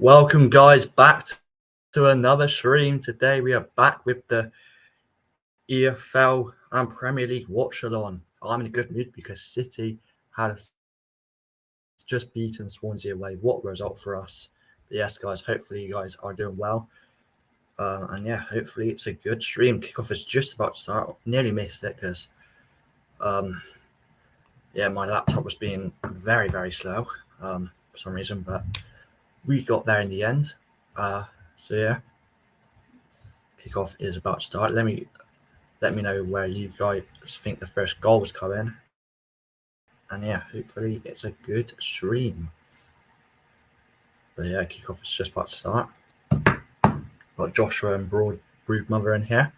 Welcome, guys, back to another stream. Today we are back with the EFL and Premier League Watchalong. I'm in a good mood because City has just beaten Swansea away. What a result for us. But yes, guys, hopefully you guys are doing well. And yeah, hopefully it's a good stream. Kickoff is just about to start. Nearly missed it because my laptop was being very, very slow for some reason, but we got there in the end. So yeah, kickoff is about to start. Let me know where you guys think the first goal was coming. And yeah, hopefully it's a good stream. But yeah, kickoff is just about to start. Got Joshua and Broodmother in here.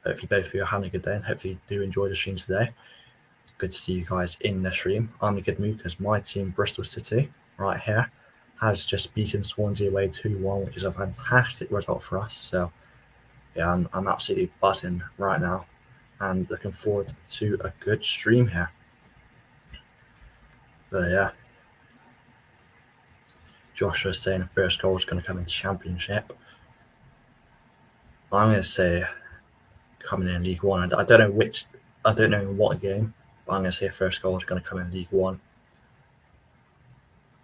Hopefully both of you are having a good day and hopefully you do enjoy the stream today. Good to see you guys in the stream. I'm in a good mood because my team, Bristol City, right here, has just beaten Swansea away 2-1, which is a fantastic result for us. So yeah, I'm absolutely buzzing right now and looking forward to a good stream here. But yeah, Joshua's saying the first goal is going to come in Championship. I'm going to say coming in League One. I don't know in what game, but I'm going to say first goal is going to come in League One.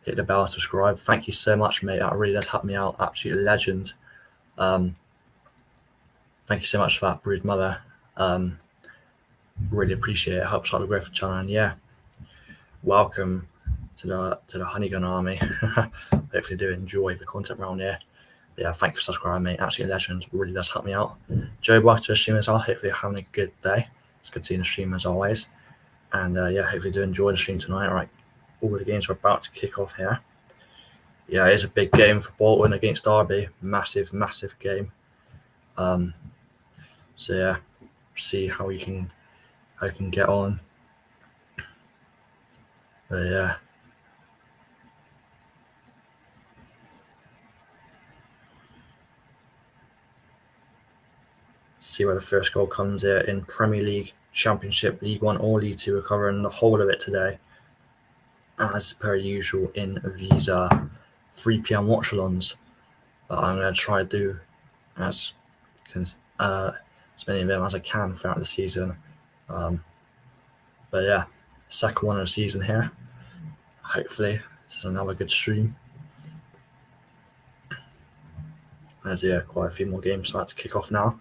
Hit the bell, subscribe. Thank you so much, mate. That really does help me out. Absolute legend. Thank you so much for that, Broodmother. Really appreciate it. Helps out the growth of the channel. And yeah, welcome to the Honeygun Army. Hopefully do enjoy the content around here. Yeah, thank you for subscribing, mate. Absolute legend. Really does help me out. Joe, welcome to the stream as well. Hopefully you're having a good day. It's good seeing the stream as always. And yeah, hopefully do enjoy the stream tonight. All right, all the games are about to kick off here. Yeah, it is a big game for Bolton against Derby. Massive, massive game. So yeah, see how you can get on. But yeah. See where the first goal comes here in Premier League, Championship, League One, or League Two. We're covering the whole of it today, as per usual in these 3 p.m. watchalongs. But I'm going to try to do as many of them as I can throughout the season. But yeah, second one of the season here. Hopefully, this is another good stream. There's quite a few more games start to kick off now.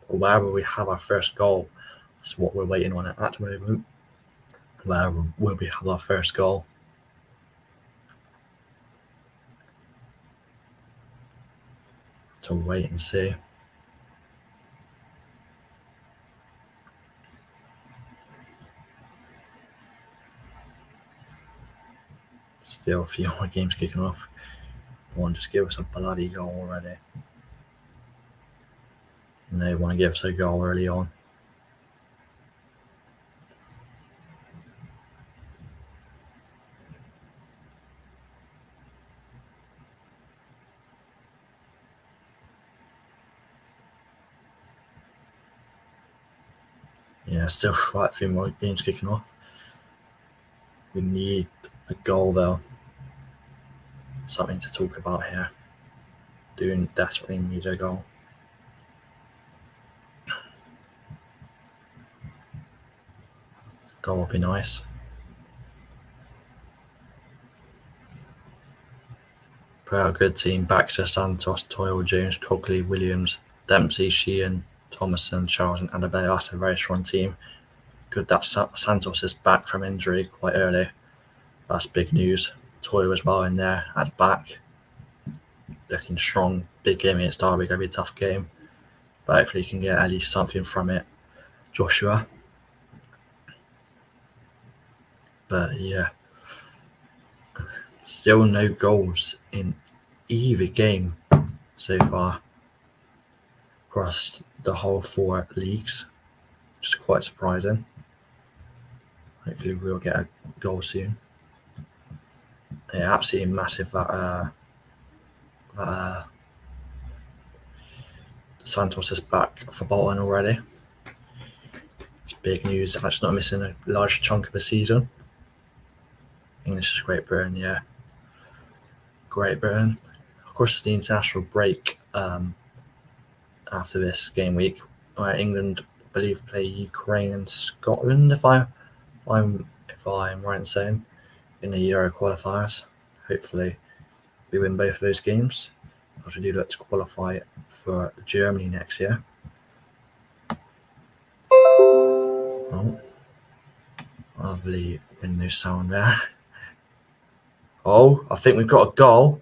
But wherever we have our first goal, that's what we're waiting on at the moment. Where will we have our first goal? To wait and see. Still a few more games kicking off. Come on, just give us a bloody goal already. And they want to give us a goal early on. Yeah, still quite a few more games kicking off. We need a goal though. Something to talk about here. Do desperately need a goal. Goal would be nice. Put out a good team. Baxter, Santos, Toyle, Jones, Cogley, Williams, Dempsey, Sheehan, Thomason, Charles and Annabelle. That's a very strong team. Good that Santos is back from injury quite early. That's big news. Toyle as well in there at the back. Looking strong. Big game against Derby. Going to be a tough game. But hopefully you can get at least something from it. Joshua. But yeah. Still no goals in either game so far across the whole 4 leagues. Which is quite surprising. Hopefully we'll get a goal soon. Yeah, absolutely massive that Santos is back for Bolton already. It's big news. That's not missing a large chunk of the season. English is Great Britain, yeah. Great Britain. of course, it's the international break after this game week, where England, I believe, play Ukraine and Scotland, if I'm right in saying, in the Euro qualifiers. Hopefully, we win both of those games, as we do look to qualify for Germany next year. Oh, lovely window sound there. Oh, I think we've got a goal.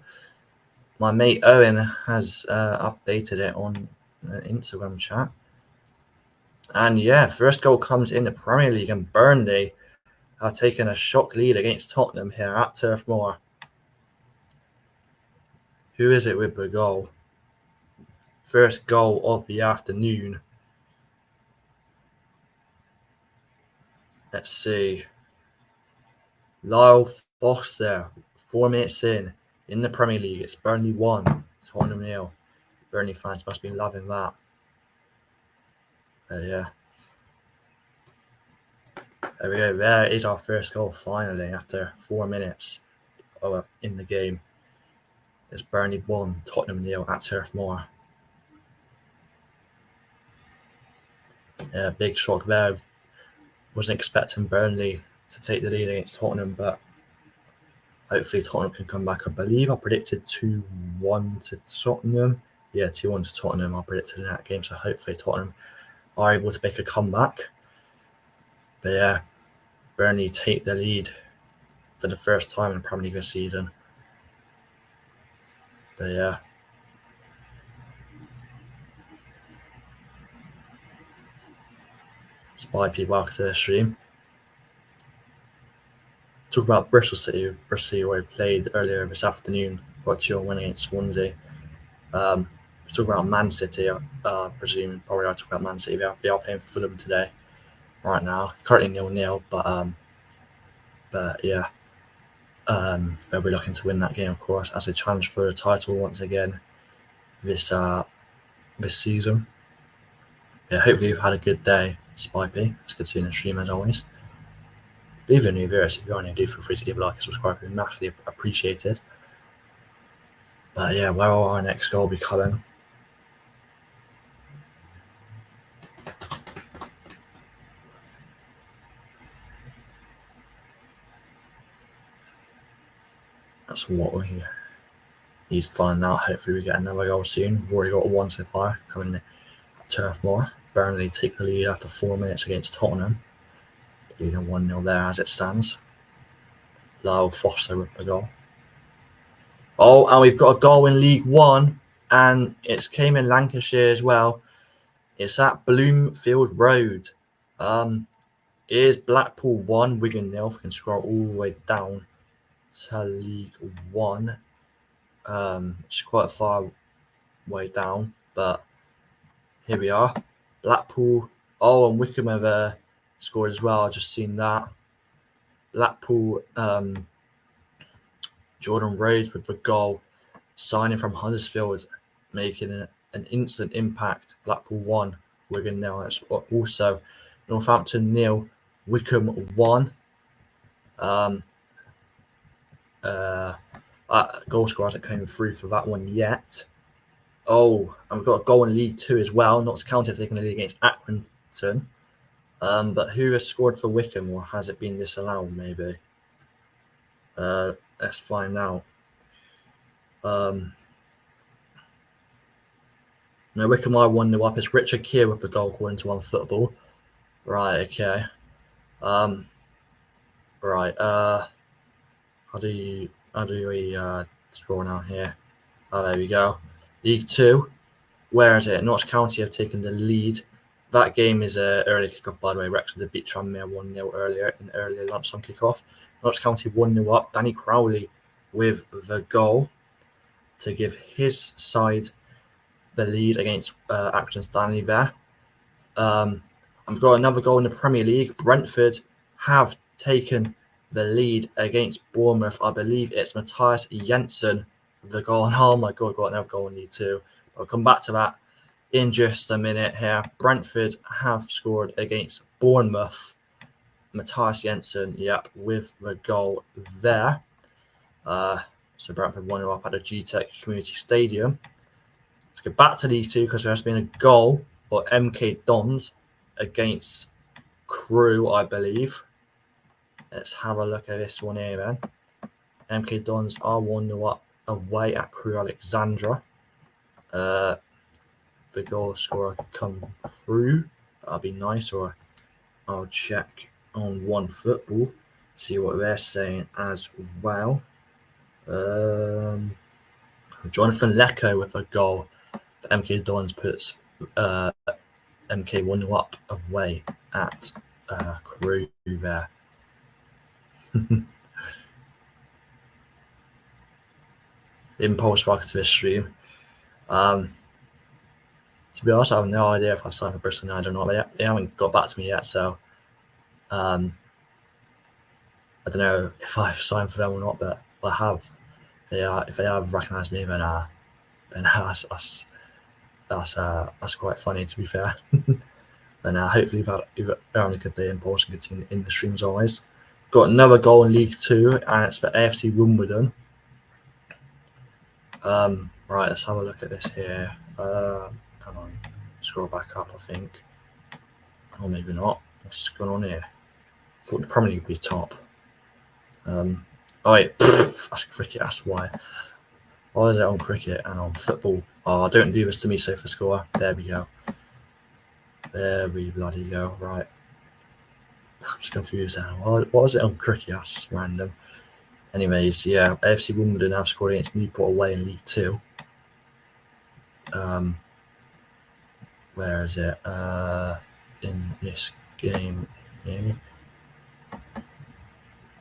My mate Owen has updated it on the Instagram chat. And yeah, first goal comes in the Premier League, and Burnley are taking a shock lead against Tottenham here at Turf Moor. Who is it with the goal? First goal of the afternoon. Let's see. Lyle Foster, 4 minutes in the Premier League. It's Burnley 1, Tottenham 0. Burnley fans must be loving that. Yeah. There we go. There is our first goal finally after 4 minutes in the game. It's Burnley 1, Tottenham 0 at Turf Moor. Yeah, big shock there. Wasn't expecting Burnley to take the lead against Tottenham, but hopefully Tottenham can come back. I believe I predicted 2-1 to Tottenham. Yeah, 2-1 to Tottenham I predicted in that game, so hopefully Tottenham are able to make a comeback. But yeah, Burnley take the lead for the first time in the Premier League this season. But yeah. Spy people back to the stream. Talk about Bristol City. Bristol City already played earlier this afternoon. Got 2-1 win against Swansea. Talk about Man City. Presume probably I'll talk about Man City. They are playing Fulham today, right now. Currently 0-0, but yeah, they'll be looking to win that game, of course, as they challenge for the title once again this season. Yeah, hopefully you've had a good day, Spipey. It's good seeing the stream as always. Leave a new viewers if you are new. Do feel free to leave a like and subscribe. It'd be massively appreciated. But yeah, where will our next goal be coming? That's what we need to find out. Hopefully we get another goal soon. We've already got one so far coming at Turf Moor. Burnley take the lead after 4 minutes against Tottenham. Leading 1-0 there as it stands. Lyle Foster with the goal. Oh, and we've got a goal in League One, and it's came in Lancashire as well. It's at Bloomfield Road. It is Blackpool 1, Wigan 0. We can scroll all the way down to League One. It's quite a far way down, but here we are. Blackpool. Oh, and Wickham have scored as well. I've just seen that. Blackpool, Jordan Rhodes with the goal, signing from Huddersfield, making an instant impact. Blackpool 1, Wigan 0. That's also Northampton 0, Wickham 1. Goal scorer hasn't come through for that one yet. Oh, and we've got a goal in League 2 as well. Notts County have taken the lead against Accrington. But who has scored for Wickham, or has it been disallowed maybe? Let's find out. No, Wickham are 1-0 up. It's Richard Keir with the goal according to OneFootball. Right, okay. Right, how do we scroll down here? Oh, there we go. League 2. Where is it? Notts County have taken the lead. That game is an early kickoff, by the way. Wrexham did beat Tranmere 1-0 earlier in earlier lunchtime kickoff. Notts County 1-0 up. Danny Crowley with the goal to give his side the lead against Accrington Stanley there. I've got another goal in the Premier League. Brentford have taken the lead against Bournemouth. I believe it's Matthias Jensen with the goal. And oh my God, got another goal in League 2. I'll come back to that in just a minute here. Brentford have scored against Bournemouth. Matthias Jensen, yep, with the goal there. So Brentford 1-0 up at the G-Tech Community Stadium. Let's go back to these two because there has been a goal for MK Dons against Crew, I believe. Let's have a look at this one here then. MK Dons are 1-0 up away at Crew Alexandra. The goal scorer could come through. That'd be nice, or I'll check on One Football, see what they're saying as well. Jonathan Lecco with a goal. MK Dons puts MK 1-0 up away at Crew there. Impulse welcome to this stream. To be honest, I have no idea if I've signed for Bristol United or not. They haven't got back to me yet, so I don't know if I've signed for them or not, but I have. If they have recognised me, then that's quite funny, to be fair. And hopefully you've having a good day in Pulse and good team in the streams always. Got another goal in League 2, and it's for AFC Wimbledon. Right, let's have a look at this here. Come on, scroll back up, I think. Or maybe not. What's going on here? I thought the Premier League would be top. Oh wait, that's cricket, that's why. Why is it on cricket and on football? Oh, don't do this to me, SofaScore. There we go. There we bloody go. Right. I'm just confused now. What was it on cricket? That's random. Anyways, yeah, AFC Wimbledon have scored against Newport away in League 2. Where is it? In this game here.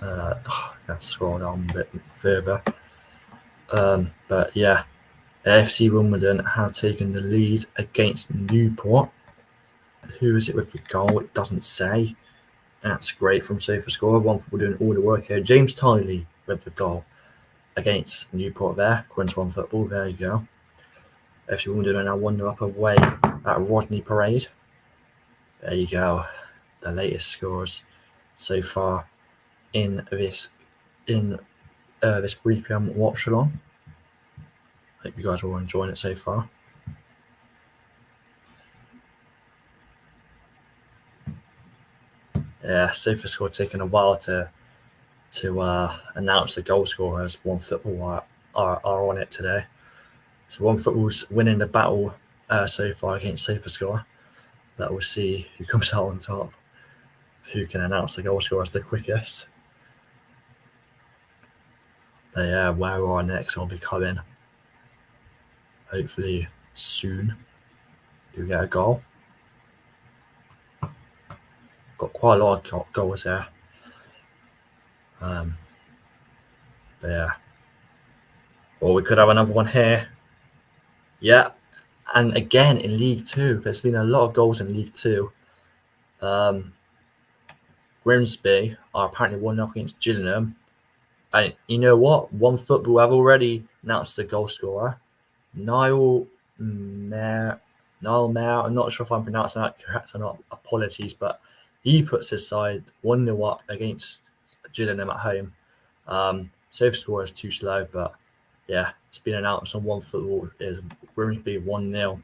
I can scroll down a bit further. But yeah, AFC Wimbledon have taken the lead against Newport. Who is it with the goal? It doesn't say. That's great from SofaScore. One Football doing all the work here. James Tiley with the goal against Newport there. Queen's One Football. There you go. AFC Wimbledon are now 1-0 up away at Rodney Parade. There you go. The latest scores so far in this 3 p.m. watch-along. Hope you guys are all enjoying it so far. Yeah, SofaScore taking a while to announce the goal scorers. One Football are on it today. So One Football's winning the battle so far against SofaScore. But we'll see who comes out on top, who can announce the goal scorers the quickest. But yeah, where we are next will be coming hopefully soon. Do we get a goal? Got quite a lot of goals there. But yeah. Well, we could have another one here. Yeah. And again in League 2, there's been a lot of goals in League 2. Grimsby are apparently 1-0 against Gillingham. And you know what? One Football have already announced the goal scorer. Niall Mayer. I'm not sure if I'm pronouncing that correct or not. Apologies, but he puts his side 1-0 up against Gillingham at home. SofaScore is too slow, but yeah, it's been announced on One Football is Grimsby 1-0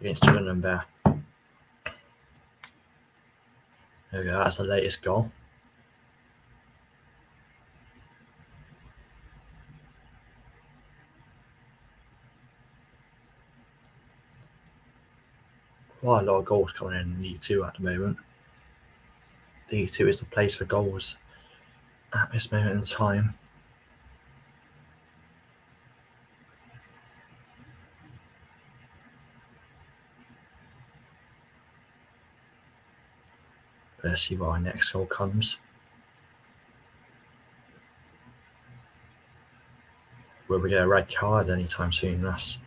against Gillingham there. There we go. That's the latest goal. Quite a lot of goals coming in League 2 at the moment. League 2 is the place for goals at this moment in time. Let's see where our next goal comes. Will we get a red card anytime soon? That's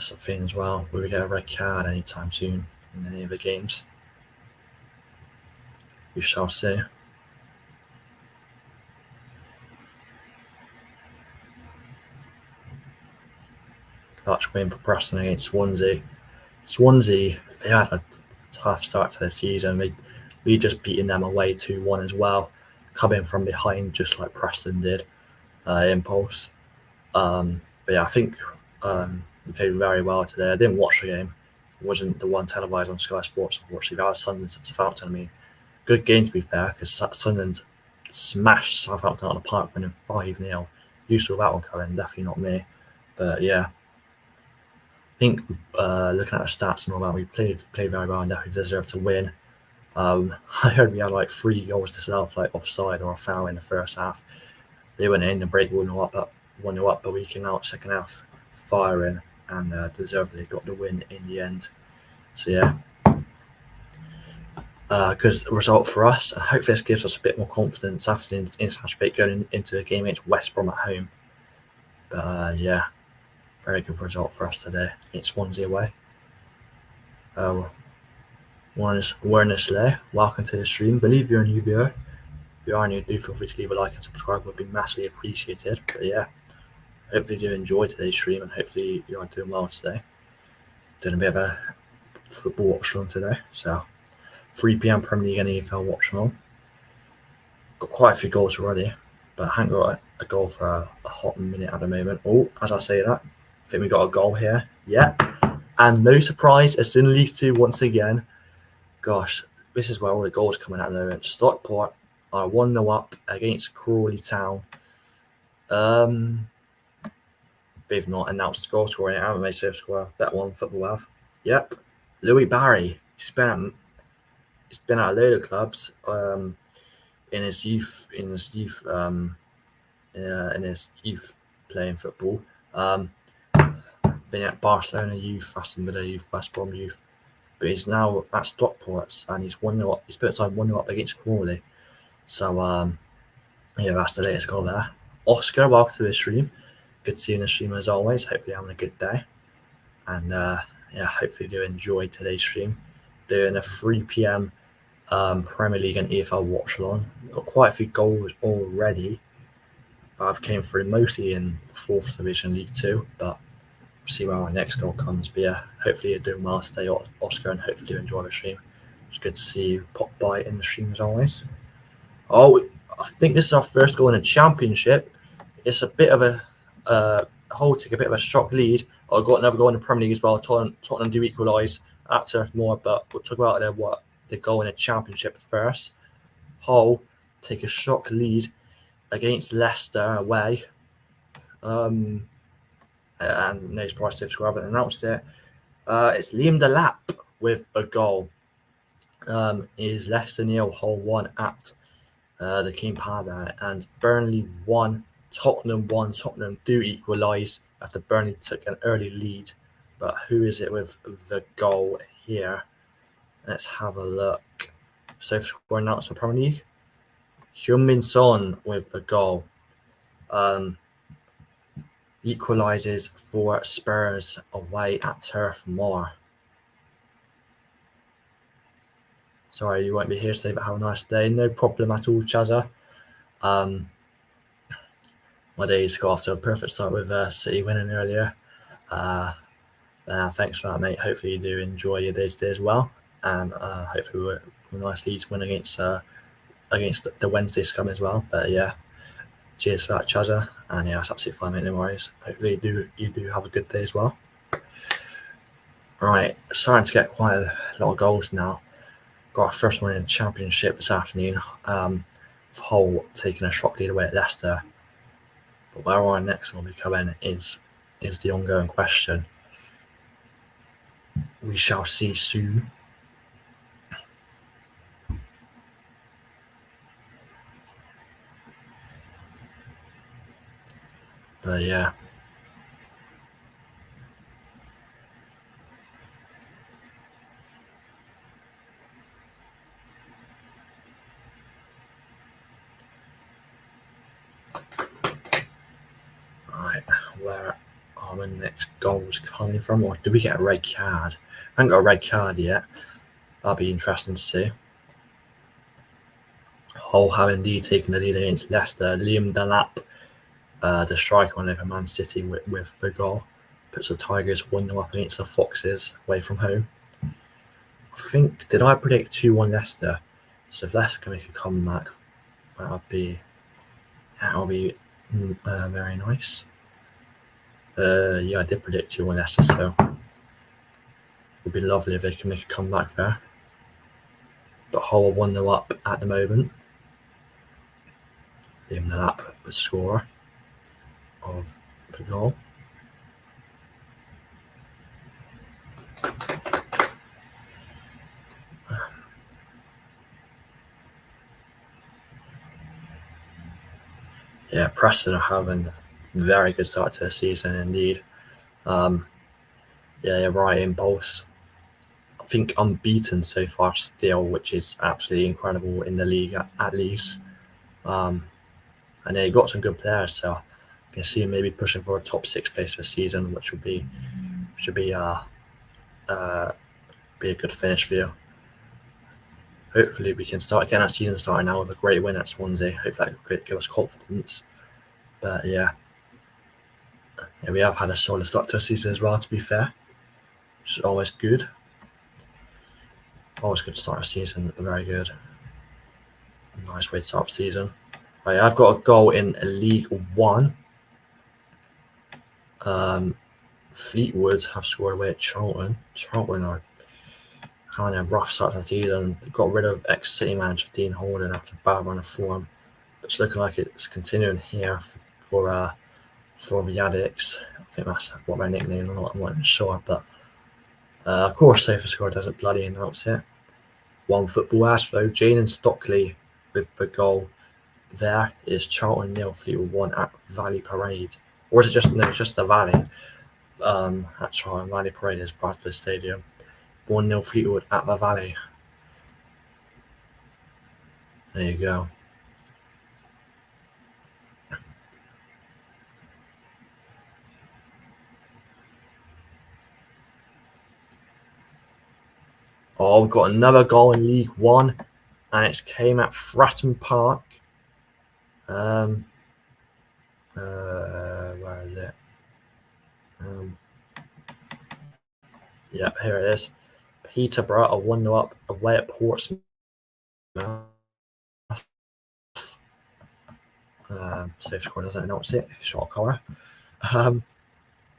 the thing as well. Will we get a red card anytime soon in any of the games? We shall see. Clutch win for Preston against Swansea. Swansea, they had a tough start to the season. We just beaten them away 2-1 as well. come in from behind just like Preston did, impulse. But yeah, I think we played very well today. I didn't watch the game. It wasn't the one televised on Sky Sports, unfortunately. That was Sunderland and Southampton. I mean, good game to be fair, because Sunderland smashed Southampton on the park, winning 5-0. You saw that one coming, definitely not me. But yeah, I think looking at the stats and all that, we played very well and definitely deserved to win. I heard we had like 3 goals to self, like offside or a foul in the first half. They went in and break 1-0 up, but we came out second half firing and deservedly got the win in the end. So yeah, good result for us, and hopefully this gives us a bit more confidence after the international break going into a game against West Brom at home. But yeah, very good result for us today against Swansea away. Awareness there. Welcome to the stream. Believe you're a new viewer. If you are new, do feel free to leave a like and subscribe. It would be massively appreciated. But yeah, hopefully you enjoy today's stream and hopefully you are doing well today. Doing a bit of a football watch along today. So 3 p.m. Premier League and EFL Watchalong. Got quite a few goals already, but I haven't got a goal for a hot minute at the moment. Oh, as I say that, I think we got a goal here. Yeah. And no surprise, it's in League 2 once again. Gosh, this is where all the goals coming out of the moment. Stockport are 1-0 up against Crawley Town. They've not announced the goal scoring, haven't they? Safe score. Bet one football have. Yep. Louis Barry. He's been at a load of clubs in his youth playing football. Been at Barcelona youth, Aston Villa youth, West Brom youth. But he's now at Stockport and he's 1-0 up. He's put aside 1-0 up against Crawley. So yeah, that's the latest goal there. Oscar, welcome to the stream. Good seeing the stream as always. Hopefully you're having a good day. And yeah, hopefully you enjoy today's stream. Doing a 3 p.m. Premier League and EFL watch-along. Got quite a few goals already. I've came through mostly in 4th Division League 2, but we'll see where our next goal comes. But yeah, hopefully you're doing well today, Oscar, and hopefully you enjoy the stream. It's good to see you pop by in the stream as always. Oh, I think this is our first goal in a championship. It's a bit of a Holtic, a bit of a shock lead. I got another goal in the Premier League as well. Tottenham do equalise at Turf Moor, but we'll talk about the goal in a championship first. Hull take a shock lead against Leicester away. And no surprise if I haven't announced it. It's Liam Delap with a goal. Is Leicester 0, Hull 1 at the King Power, and Burnley 1, Tottenham 1. Tottenham do equalise after Burnley took an early lead. But who is it with the goal here? Let's have a look. So score announced for Premier League. Heung-min Son with the goal. Equalises for Spurs away at Turf Moor. Sorry, you won't be here today, but have a nice day. No problem at all, Chazza. My day's got off to a perfect start with City winning earlier. Thanks for that, mate. Hopefully you do enjoy your day today as well. And hopefully we're nice Leeds win against the Wednesday's coming as well. But yeah, cheers for that, Chazza. And yeah, that's absolutely fine, mate. No worries. Hopefully you do have a good day as well. Right, starting to get quite a lot of goals now. Got our first one in the championship this afternoon. Hull taking a shock lead away at Leicester. But where our next one will be coming is the ongoing question. We shall see soon. But yeah. Right, where are the next goals coming from? Or do we get a red card? I haven't got a red card yet. That'll be interesting to see. Hull have indeed taken the lead against Leicester. Liam Delap, the striker on over Man City with the goal, puts the Tigers 1-0 up against the Foxes away from home. I think, did I predict 2-1 Leicester? So if Leicester can make a comeback, that'll be very nice. Yeah, I did predict 2-1 Leicester, so it would be lovely if they can make a comeback there. But Hull are 1-0 up at the moment. Leaving that up the score of the goal. Yeah, Preston are having a very good start to the season indeed. Yeah, you're right, Impulse. I think unbeaten so far still, which is absolutely incredible in the league at least. And they got some good players, so I can see them maybe pushing for a top 6 place this season, which should be be a good finish for you. Hopefully, we can start getting our season started now with a great win at Swansea. Hopefully, that could give us confidence. But yeah, we have had a solid start to the season as well, to be fair, which is always good. Always good to start a season. Very good. Nice way to start the season. Right, I've got a goal in League One. Fleetwood have scored away at Charlton. Charlton are having a rough start to the season. They got rid of ex-City manager Dean Holden after a bad run of form. But it's looking like it's continuing here for the Addicts. I think that's what their nickname is. I'm not even sure. But of course, SofaScore doesn't bloody announce it. One football as though Jane and Stockley with the goal. There is Charlton 0, Fleetwood 1 at Valley Parade. Or is it just, no, it's just the Valley. At Charlton Valley Parade is Bradford Stadium. 1-0 Fleetwood at the Valley. There you go. Oh, we've got another goal in League One, and it's came at Fratton Park. Where is it? Yeah, here it is. Peterborough are 1-0 up away at Portsmouth. SofaScore doesn't announce it. Short collar.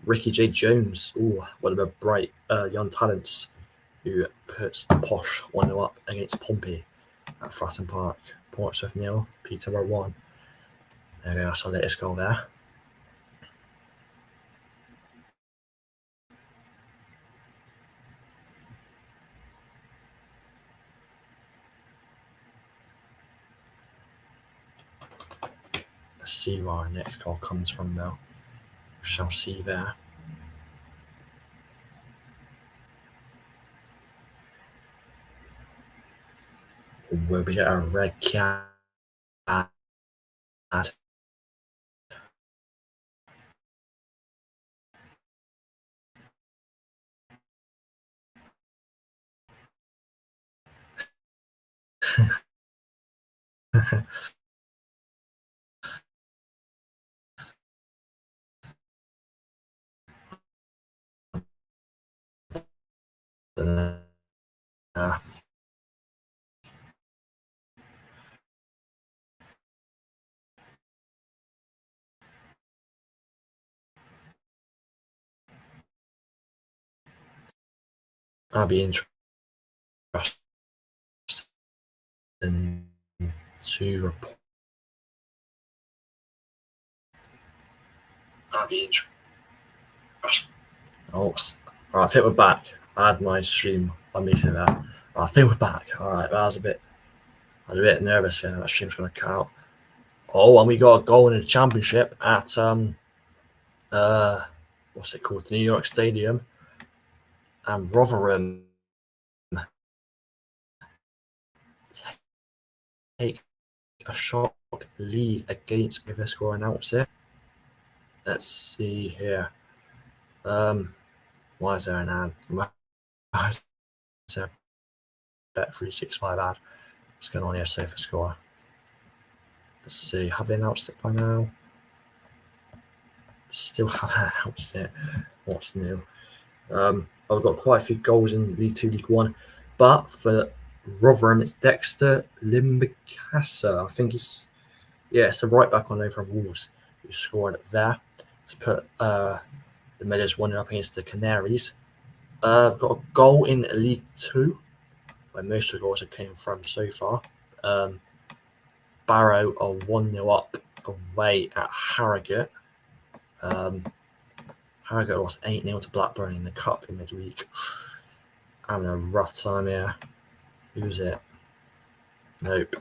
Ricky J. Jones. Ooh, one of the bright young talents who puts the Posh 1-0 up against Pompey at Fratton Park. Portsmouth 0, Peterborough 1. There we go, that's our latest goal there. Let's see where our next goal comes from though. We shall see there. Will we get a red card? I'll be interested to report. I'll be interested. Oh, all right, I think we're back. I had my stream on me there. Right, I think we're back. All right, I was a bit nervous feeling that stream's going to cut out. Oh, and we got a goal in the championship at what's it called? New York Stadium. And Rotherham take a shock lead against SofaScore announce it. Let's see here. Why is there an ad? Why is there a Bet365 ad? What's going on here, SofaScore? Let's see. Have they announced it by now? Still haven't announced it. What's new? I've got quite a few goals in League 2, League 1, but for Rotherham, it's Dexter Limbicasa. I think it's the right back on loan from Wolves who scored there to put the Millers 1-0 against the Canaries. Got a goal in League Two, where most of the goals have came from so far. Barrow are 1-0 up away at Harrogate. Harrogate lost 8-0 to Blackburn in the Cup in midweek. Having a rough time here. Who's it? Nope.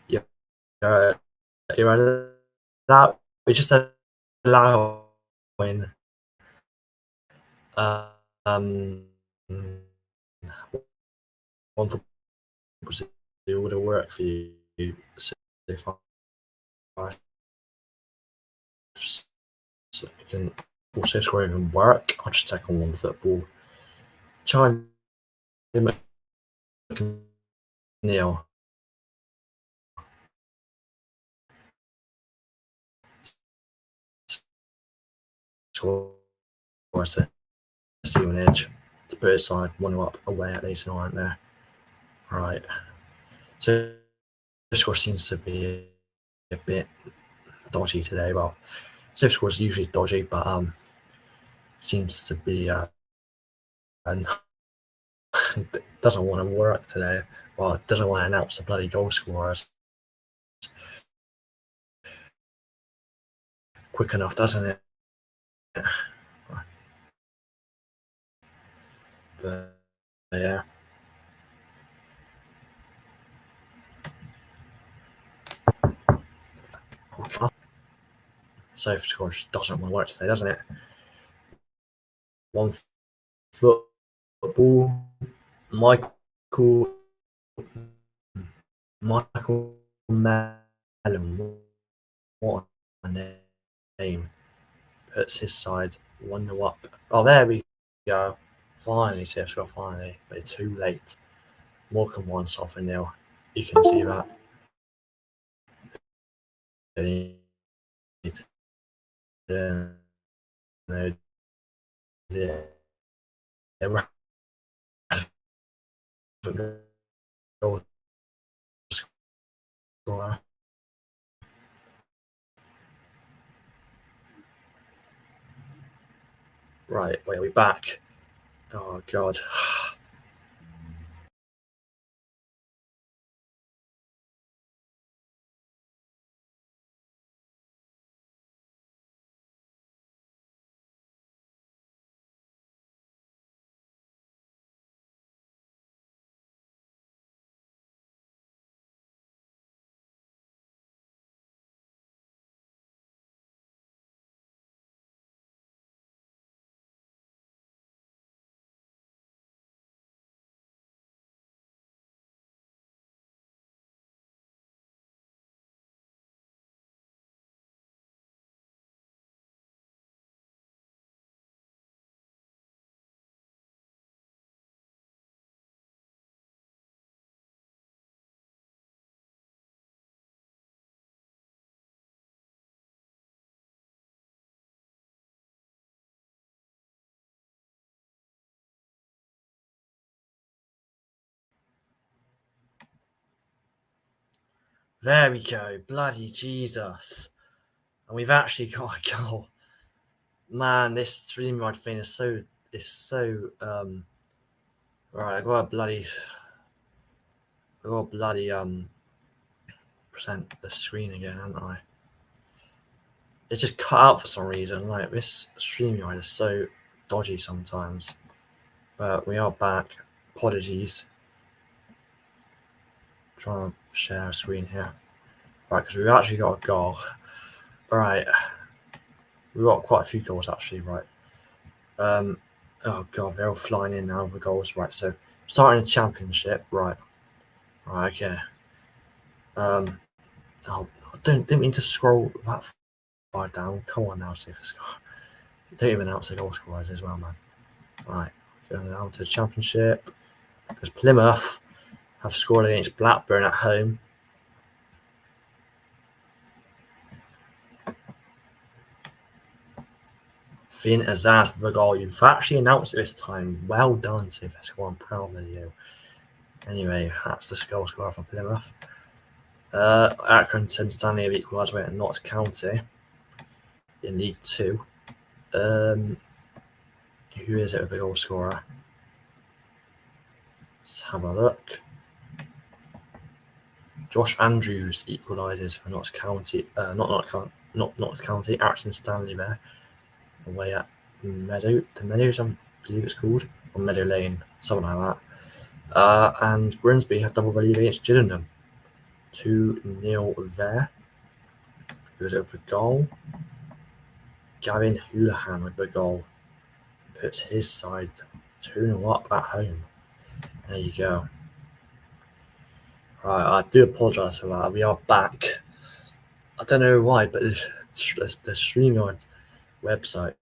Yeah, you're allowed. We just allowing um one for Brazil would have worked for you so far. So you can also score even work. I'll just take on one football. Charlie McNeil. Scores to Stephen Edge to put his side 1-0 up away at Leeds United there. Right. So the score seems to be a bit dodgy today. Well, safe score is usually dodgy, but seems to be and it doesn't want to work today. Well, it doesn't want to announce the bloody goal scorers quick enough, doesn't it? But yeah. Safe score just doesn't want to work today, doesn't it? One football. Michael Mellon, what a name, puts his side 1-0 up. Oh, there we go. Finally, CFScore, finally, but it's too late. Morecambe won off a 0. You can see that. Right, wait, are we back? Oh, God. There we go. Bloody Jesus. And we've actually got a goal. Man, this StreamYard thing is so right, I gotta bloody present the screen again, haven't I? It's just cut out for some reason. Like, this StreamYard is so dodgy sometimes. But we are back. Apologies. Trying to share a screen here. Right, because we've actually got a goal. Right. We've got quite a few goals actually, right. Oh god, they're all flying in now, the goals. Right, so starting the championship, right. Right, okay. Oh, I didn't mean to scroll that far down. Come on now, see if it's don't even announce the goal scorers as well, man. Right, going down to the championship because Plymouth have scored against Blackburn at home. Finn Azaz for the goal. You've actually announced it this time. Well done, Sylvester. I'm proud of you. Anyway, that's the goal scorer for Plymouth. Accrington Stanley have equalised away at Notts County in League Two. Who is it with the goal scorer? Let's have a look. Josh Andrews equalises for Notts County. Not Notts County. Accrington Stanley there. Away at the Meadows, I believe it's called, or Meadow Lane, something like that. And Grimsby has double the lead against Gillingham. 2-0 there. Who's over the goal? Gavin Houlihan with the goal. Puts his side 2-0 up at home. There you go. Right, I do apologise for that. We are back. I don't know why, but the StreamYard website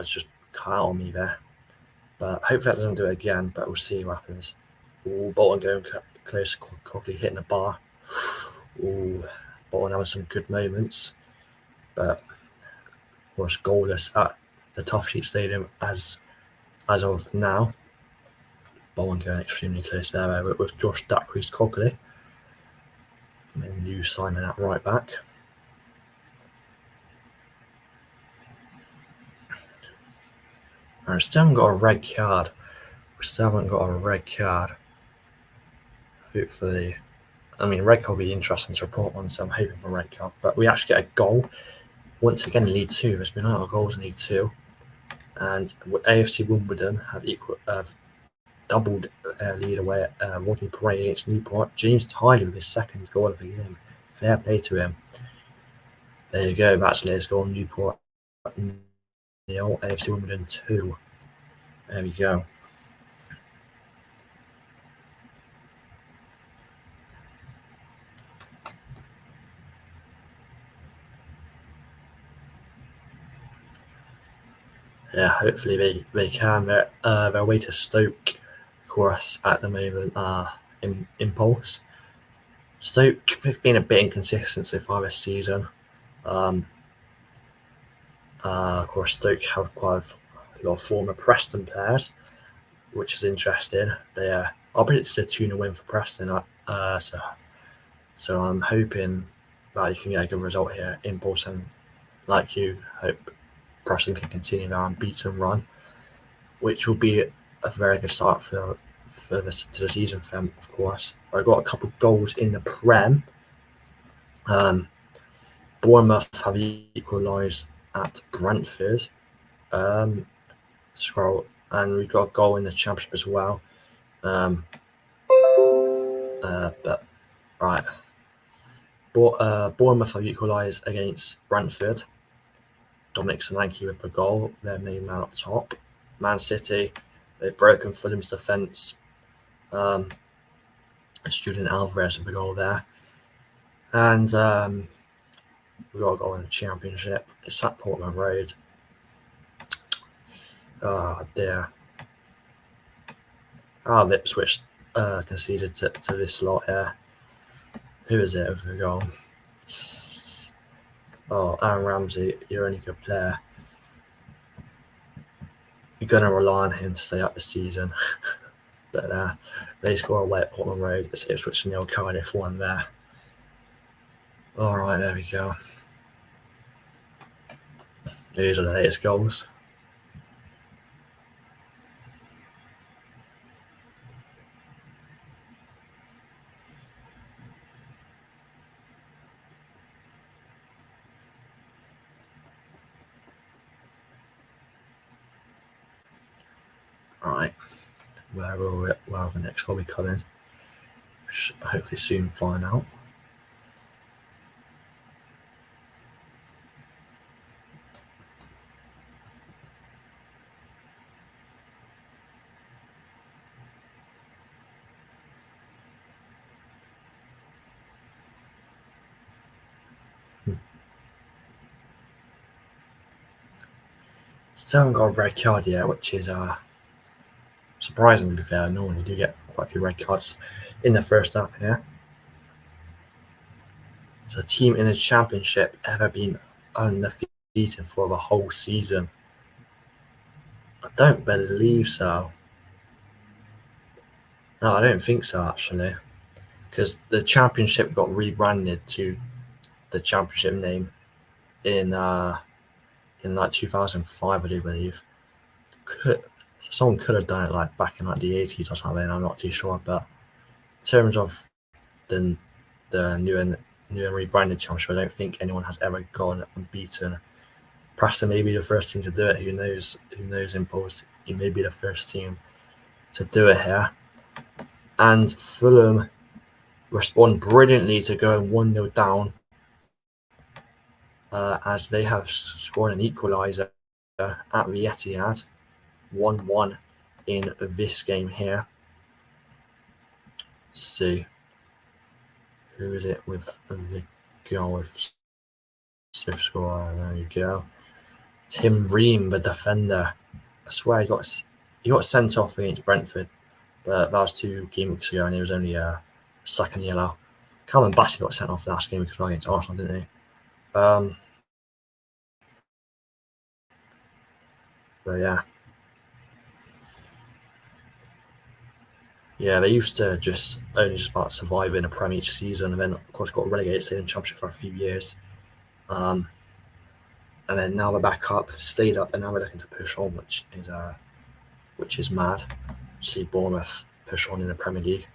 just cut out on me there. But hopefully that doesn't do it again, but we'll see what happens. Ooh, Bolton going close, quickly hitting the bar. Ooh, Bolton having some good moments, but was goalless at the Tough Sheet Stadium as of now. Bolton going extremely close there with Josh Dacquist Cogley. And new signing at right back. We still haven't got a red card. Hopefully, I mean, red card will be interesting to report on, so I'm hoping for a red card. But we actually get a goal once again in League Two. There's been a lot of goals in League Two, and AFC Wimbledon have doubled lead away at Rodney Parade against Newport. James Tyler with his second goal of the game. Fair play to him. There you go. That's Lee's goal. Newport 0, AFC Wimbledon 2. There we go. Yeah, hopefully they can. They're away to Stoke, of course, at the moment. In Impulse. Stoke, they've been a bit inconsistent so far this season. Of course, Stoke have quite a lot of former Preston players, which is interesting. I predicted a 2-0 win for Preston. So I'm hoping that you can get a good result here. Impulse, and like you, hope Preston can continue their unbeaten run, which will be a very good start to the season for them, of course. I got a couple of goals in the Prem. Bournemouth have equalised at Brentford. Scroll, and we got a goal in the Championship as well. But right, Bournemouth have equalised against Brentford. Dominic Solanke with the goal, their main man up top. Man City, they've broken Fulham's defence. Julian Alvarez with the goal there. And we got a goal in the Championship. It's at Portman Road. Oh dear. Ipswich conceded to this lot here. Who is it with the goal? Oh, Aaron Ramsey, you're only a good player. You're going to rely on him to stay up this season. But they score away at Portman Road. It's Ipswich 0, Cardiff 1 there. All right, there we go. These are the latest goals. All right, where will the next goal be coming? Hopefully soon find out. Still haven't got a red card yet, which is surprising to be fair. Normally do get quite a few red cards in the first half here. So a team in the Championship ever been undefeated unbeaten for the whole season? I don't believe so. No, I don't think so, actually. Because the championship got rebranded to the championship name in like 2005, I do believe. Someone could have done it like back in like the 80s or something. I'm not too sure, but in terms of the new and rebranded championship, I don't think anyone has ever gone unbeaten. Preston may be the first team to do it. Who knows? Who knows? Impulse. He may be the first team to do it here. And Fulham respond brilliantly to going 1-0 down, as they have scored an equaliser at the Etihad, 1-1 in this game here. Let's see. Who is it with the goal with Swift score? There you go. Tim Ream, the defender. I swear he got sent off against Brentford, but that was 2 game weeks ago, and he was only a second yellow. Calvin Bassey got sent off last game because against Arsenal, didn't he? But yeah. Yeah, they used to just about survive in a Premier each season, and then of course got relegated to the Championship for a few years. And then now they're back up, stayed up, and now we're looking to push on, which is mad. See Bournemouth push on in the Premier League.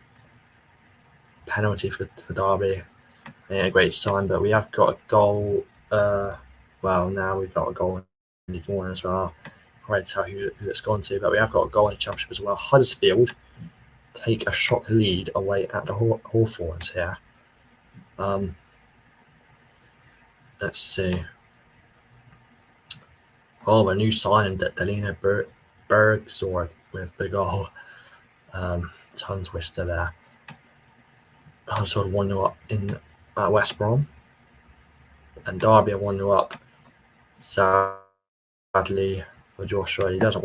Penalty for Derby. Yeah, great sign, but we have got a goal. Now we've got a goal in League One as well. I won't tell who it's gone to, but we have got a goal in the Championship as well. Huddersfield take a shock lead away at the Hawthorns here. Let's see. Oh, a new signing, Delina Bergzorg with the goal. Tongue twister there. Huddersfield 1-0 up at West Brom. And Derby are 1-0 up. Sadly for Joshua, he doesn't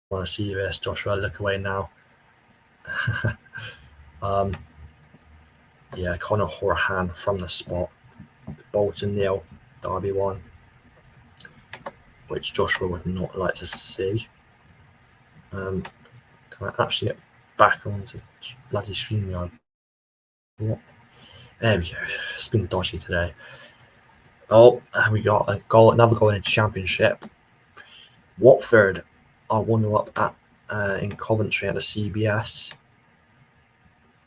want to see this. Joshua, look away now. Yeah, Conor Horahan from the spot. Bolton 0, Derby 1, which Joshua would not like to see. Can I actually get back onto bloody StreamYard? What? There we go. It's been dodgy today. Oh, we got another goal in the Championship. Watford are 1-0 up in Coventry at the CBS.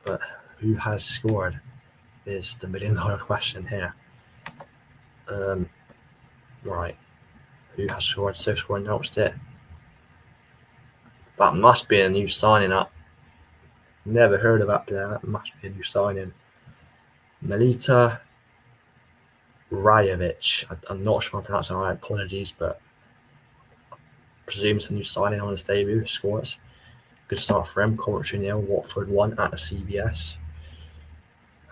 But who has scored is the $1 million question here. Right. Who has scored? SofaScore announced it. That must be a new signing up. Never heard of that player. That must be a new signing. Melita Rajovic. I'm not sure if I'm pronouncing it right. Apologies, but I presume it's a new signing on his debut. Scores. Good start for him. Coventry 0, Watford 1 at the CBS.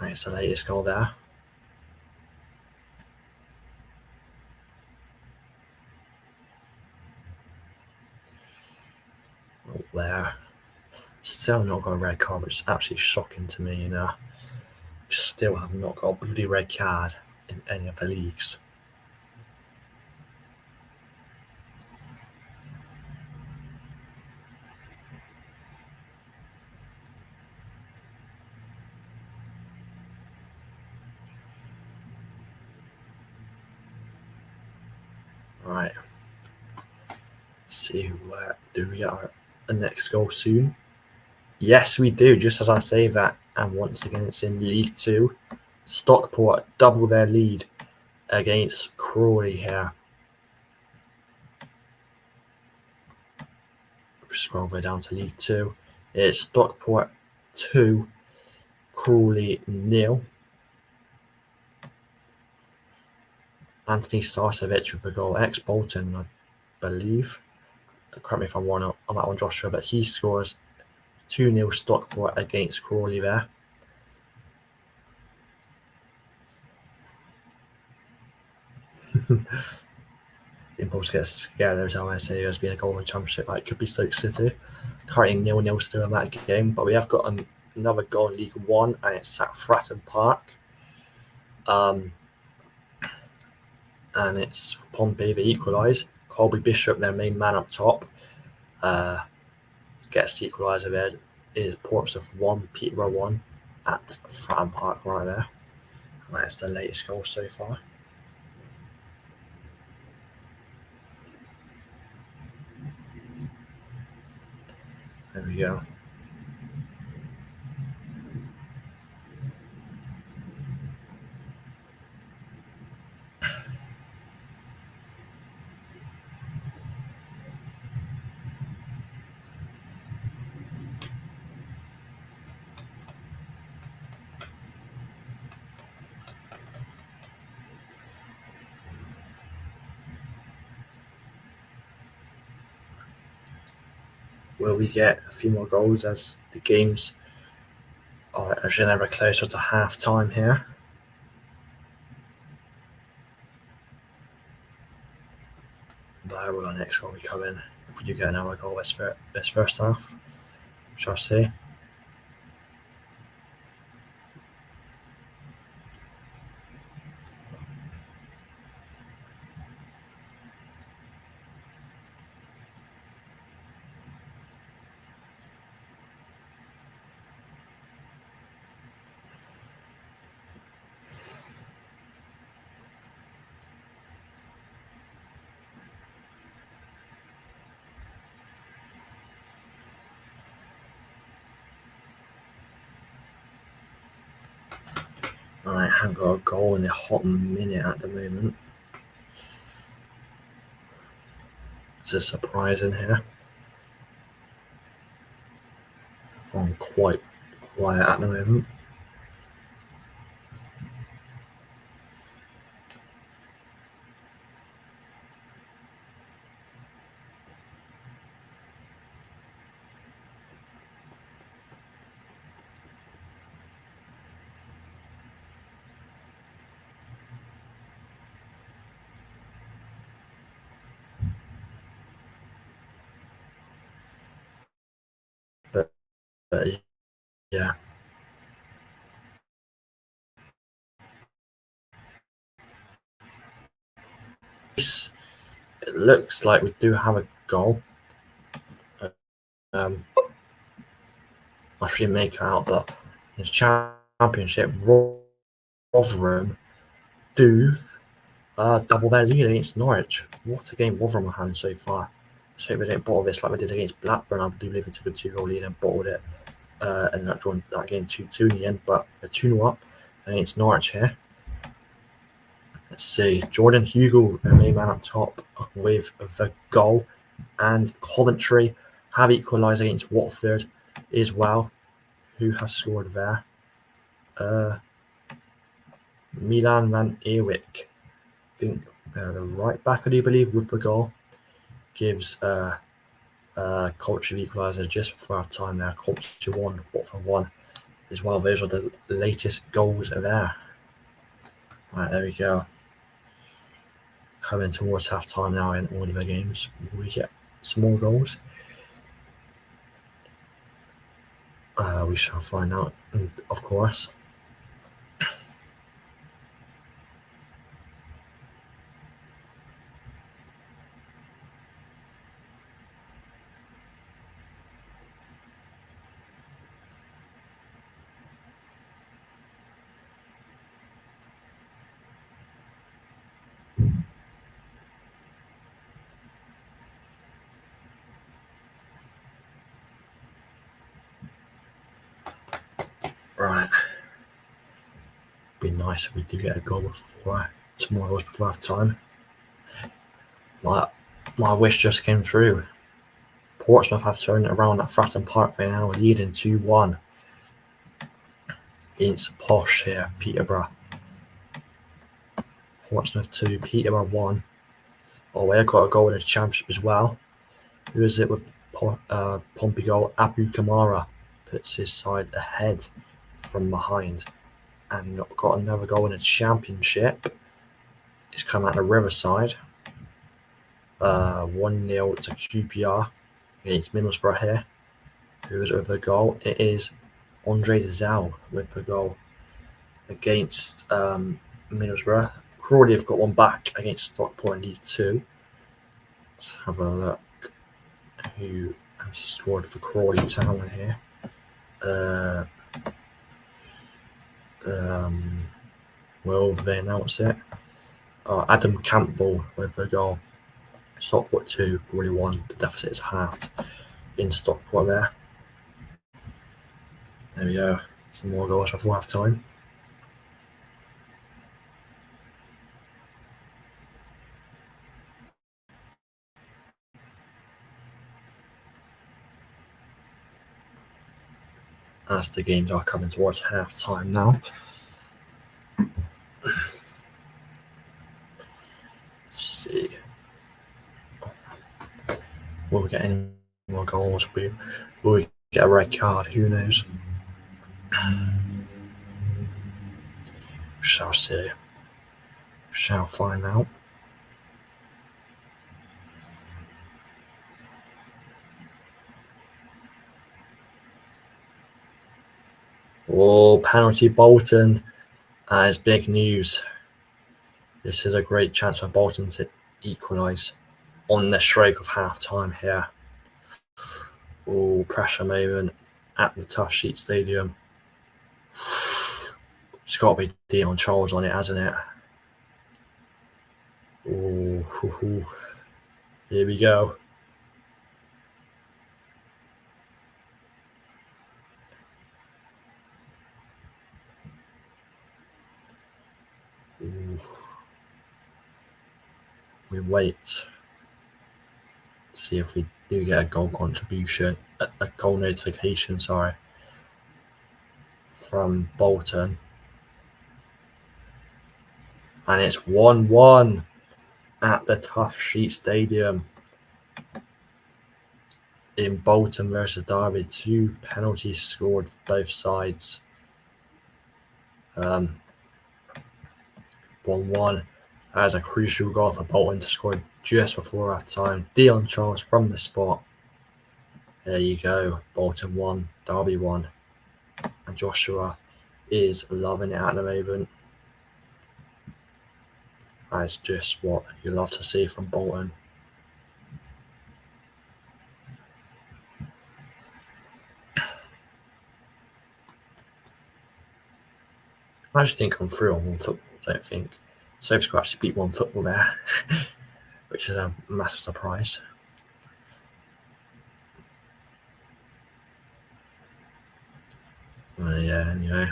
Right, it's the latest goal there. Oh, there. Still not got a red card, which is absolutely shocking to me, Still have not got a bloody red card in any of the leagues. Right. See where do we get the next goal soon? Yes, we do. Just as I say that, and once again, it's in League 2. Stockport double their lead against Crawley here. Scroll way down to League 2. It's Stockport 2, Crawley 0. Anthony Sarcevic with the goal. Ex-Bolton, I believe. Correct me if I'm wrong on that one, Joshua, but he scores 2-0 Stockport against Crawley there. Impulse gets scared every time I say there's been a goal in the Championship. Like, it could be Stoke City. Currently 0-0 still in that game, but we have got another goal in League 1, and it's at Fratton Park. and it's Pompey that equalise. Colby Bishop, their main man up top, gets the equaliser there. Is Portsmouth 1, Peterborough 1 at Fratton Park right there. And that's the latest goal so far. There we go. Will we get a few more goals as the games are actually never closer to half time here? Where will our next goal be coming? If we do get another goal this first half, shall see. Right, haven't got a goal in a hot minute at the moment. It's a surprise in here. I'm quite quiet at the moment. But yeah. It looks like we do have a goal. I should make out, but in the championship, Rotherham do double their lead against Norwich. What a game Rotherham are having so far. So we don't bottle this like we did against Blackburn. I do believe they took a 2-goal lead and bottled it. And that drawn that game 2-2 in the end, but they're 2-0 up against Norwich here. Let's see. Jordan Hugill, their main man up top, with the goal. And Coventry have equalised against Watford as well. Who has scored there? Milan van Ewijk. I think the right back, I do believe, with the goal. Gives Coventry equaliser just before half time there. Coventry 1, Watford 1 as well. Those are the latest goals there. Right, there we go. Coming towards half time now in all of the games. Will we get some more goals? We shall find out, of course. Right. Be nice if we do get a goal before tomorrow's before half time. My wish just came true. Portsmouth have turned it around at Fratton Park. They're now leading 2-1 against Posh here, Peterborough. Portsmouth 2, Peterborough 1. Oh, they got a goal in the championship as well. Who is it with Pompey goal? Abu Kamara puts his side ahead from behind and got another goal in the championship. It's come out of Riverside. 1-0 to QPR against Middlesbrough here. Who is with the goal? It is Andre Zell with the goal against Middlesbrough. Crawley have got one back against Stockport in League 2. Let's have a look who has scored for Crawley Town here. Will they announce it? Adam Campbell with the goal. Stockport 2, Crawley 1. The deficit is halved in Stockport there. There we go. Some more goals before half time. As the games are coming towards half time now. Let's see. Will we get any more goals? Will we get a red card? Who knows? Shall see. Shall find out. Oh, penalty Bolton. That is big news. This is a great chance for Bolton to equalise on the stroke of half time here. Oh, pressure moment at the Tough Sheet Stadium. It's got to be Dion Charles on it, hasn't it? Oh, here we go. Ooh. We wait. See if we do get a goal contribution, a goal notification, from Bolton. And it's 1-1 at the Tough Sheet Stadium in Bolton versus Derby. 2 penalties scored for both sides. 1-1. That is a crucial goal for Bolton to score just before half time. Dion Charles from the spot. There you go. Bolton 1, Derby 1. And Joshua is loving it at the moment. That's just what you love to see from Bolton. I just didn't come through on One Football, I don't think. SofaScore actually beat One Football there, which is a massive surprise. Yeah, anyway.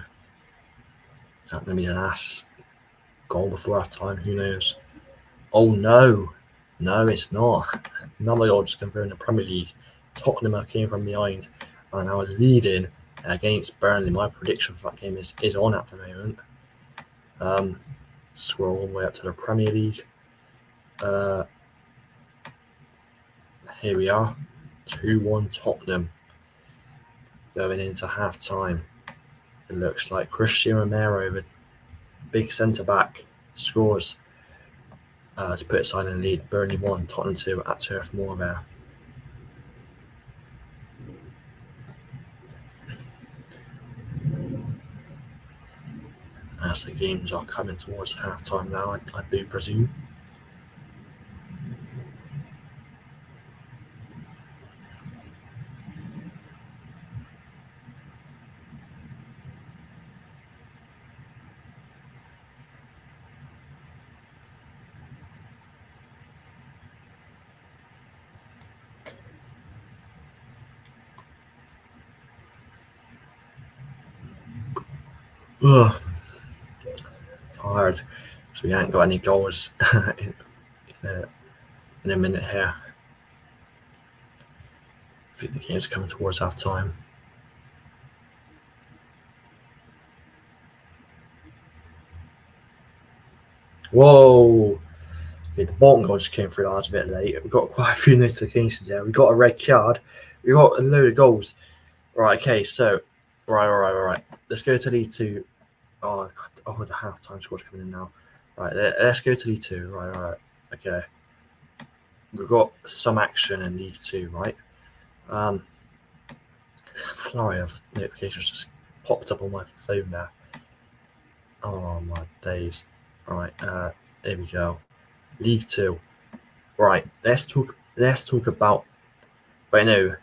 That may be the last goal before half time, who knows? Oh no! No, it's not. Another goal just confirmed in the Premier League. Tottenham came from behind and are now leading against Burnley. My prediction for that game is on at the moment. Scroll all the way up to the Premier League. Here we are. 2-1 Tottenham going into half time. It looks like Christian Romero, the big centre back, scores to put aside in the lead. Burnley 1, Tottenham 2 at Turf Moor there. As the games are coming towards half time now, I do presume. Ugh. Tired because we ain't got any goals in a minute here. I think the game's coming towards half time. Whoa! Okay, the Bolton goal just came through. I was a bit late. We've got quite a few notifications here. We got a red card. We got a load of goals. Right. Okay. So, right. Let's go to League 2. Oh, the half-time score's coming in now. Right. Let's go to League 2. Right. Okay. We've got some action in League 2, right? Flurry of notifications just popped up on my phone there. Oh my days. Right, here we go. League Two. Right, let's talk about. Right now,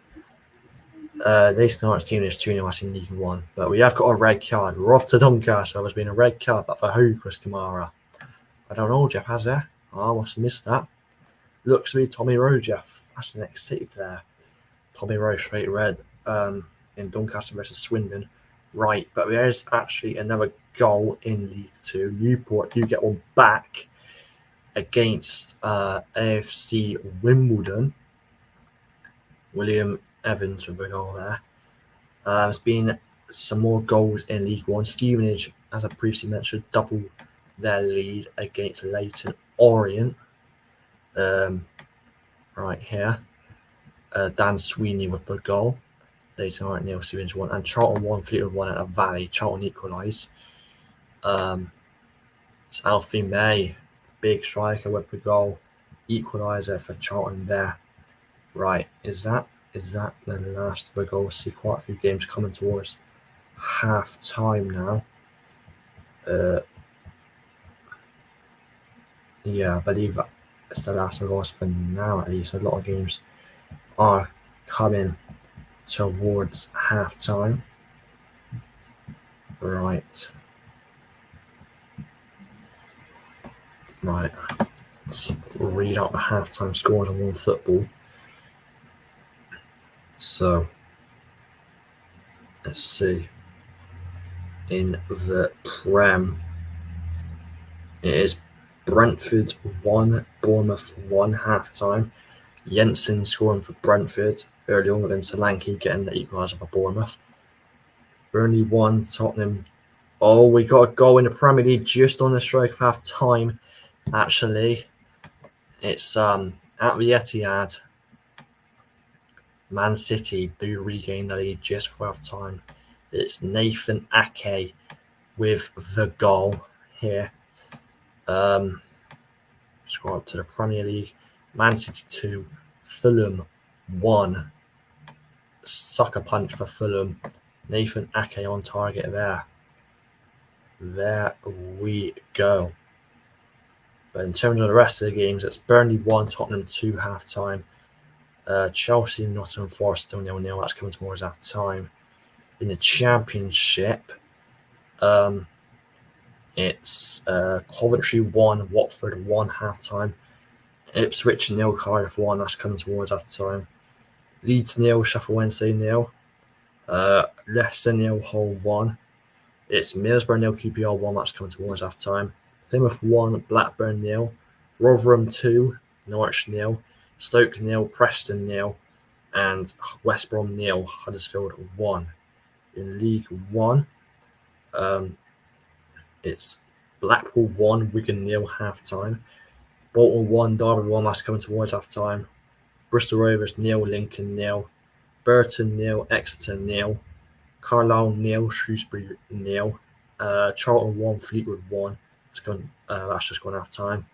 they start team is 2-0 us in League One, but we have got a red card. We're off to Doncaster. There's been a red card, but for who, Chris Kamara? I don't know, Jeff, has there? Oh, I must have missed that. Looks to be Tommy Rowe, Jeff. That's the next City player. Tommy Rowe, straight red, in Doncaster versus Swindon. Right, but there's actually another goal in League Two. Newport do get one back against AFC Wimbledon. William Evans with a goal there. There's been some more goals in League One. Stevenage, as I previously mentioned, double their lead against Leyton Orient. Right here. Dan Sweeney with the goal. Leyton Orient 0, Stevenage 1. And Charlton 1, Fleetwood 1 at a Valley. Charlton equalised. It's Alfie May, big striker with the goal. Equaliser for Charlton there. Right, is that the last of the goals? See quite a few games coming towards half time now. Yeah, I believe it's the last of the goals for now at least. A lot of games are coming towards half time. Right. Let's read out the halftime scores on One Football. So let's see. In the Prem, it is Brentford 1, Bournemouth 1 half time. Jensen scoring for Brentford early on, then Solanke getting the equaliser for Bournemouth. Burnley 1, Tottenham. Oh, we got a goal in the Premier League just on the stroke of half time. Actually, it's at the Etihad. Man City do regain the lead just before half time. It's Nathan Ake with the goal here. Scroll up to the Premier League. Man City 2, Fulham 1. Sucker punch for Fulham. Nathan Ake on target there. There we go. But in terms of the rest of the games, it's Burnley 1, Tottenham 2 half time. Chelsea, Nottingham Forest still 0-0. That's coming towards half time. In the Championship, it's Coventry 1, Watford 1 half time. Ipswich 0, Cardiff 1. That's coming towards half time. Leeds 0, Sheffield Wednesday 0. Leicester 0, Hull 1. It's Middlesbrough 0, QPR 1. That's coming towards half time. Plymouth 1, Blackburn 0. Rotherham 2, Norwich 0. Stoke 0, Preston 0. And West Brom 0, Huddersfield 1. In League 1, it's Blackpool 1, Wigan 0 half time. Bolton 1, Derby 1. That's coming towards half time. Bristol Rovers 0, Lincoln 0. Burton 0, Exeter 0. Carlisle 0, Shrewsbury 0. Charlton 1, Fleetwood 1. That's just gone half time.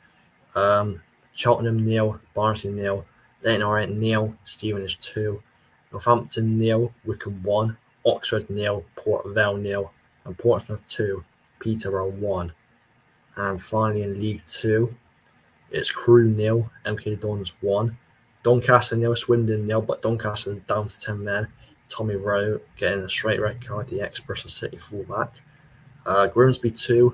Cheltenham 0, Barnsley 0. Leyton Orient 0, Stevenage 2. Northampton 0, Wycombe 1. Oxford 0, Port Vale 0. And Portsmouth 2, Peterborough 1. And finally in League 2, it's Crewe 0, MK Dons 1. Doncaster 0, Swindon 0, but Doncaster down to 10 men. Tommy Rowe getting a straight red card, the ex-Bristol City fullback. Grimsby 2,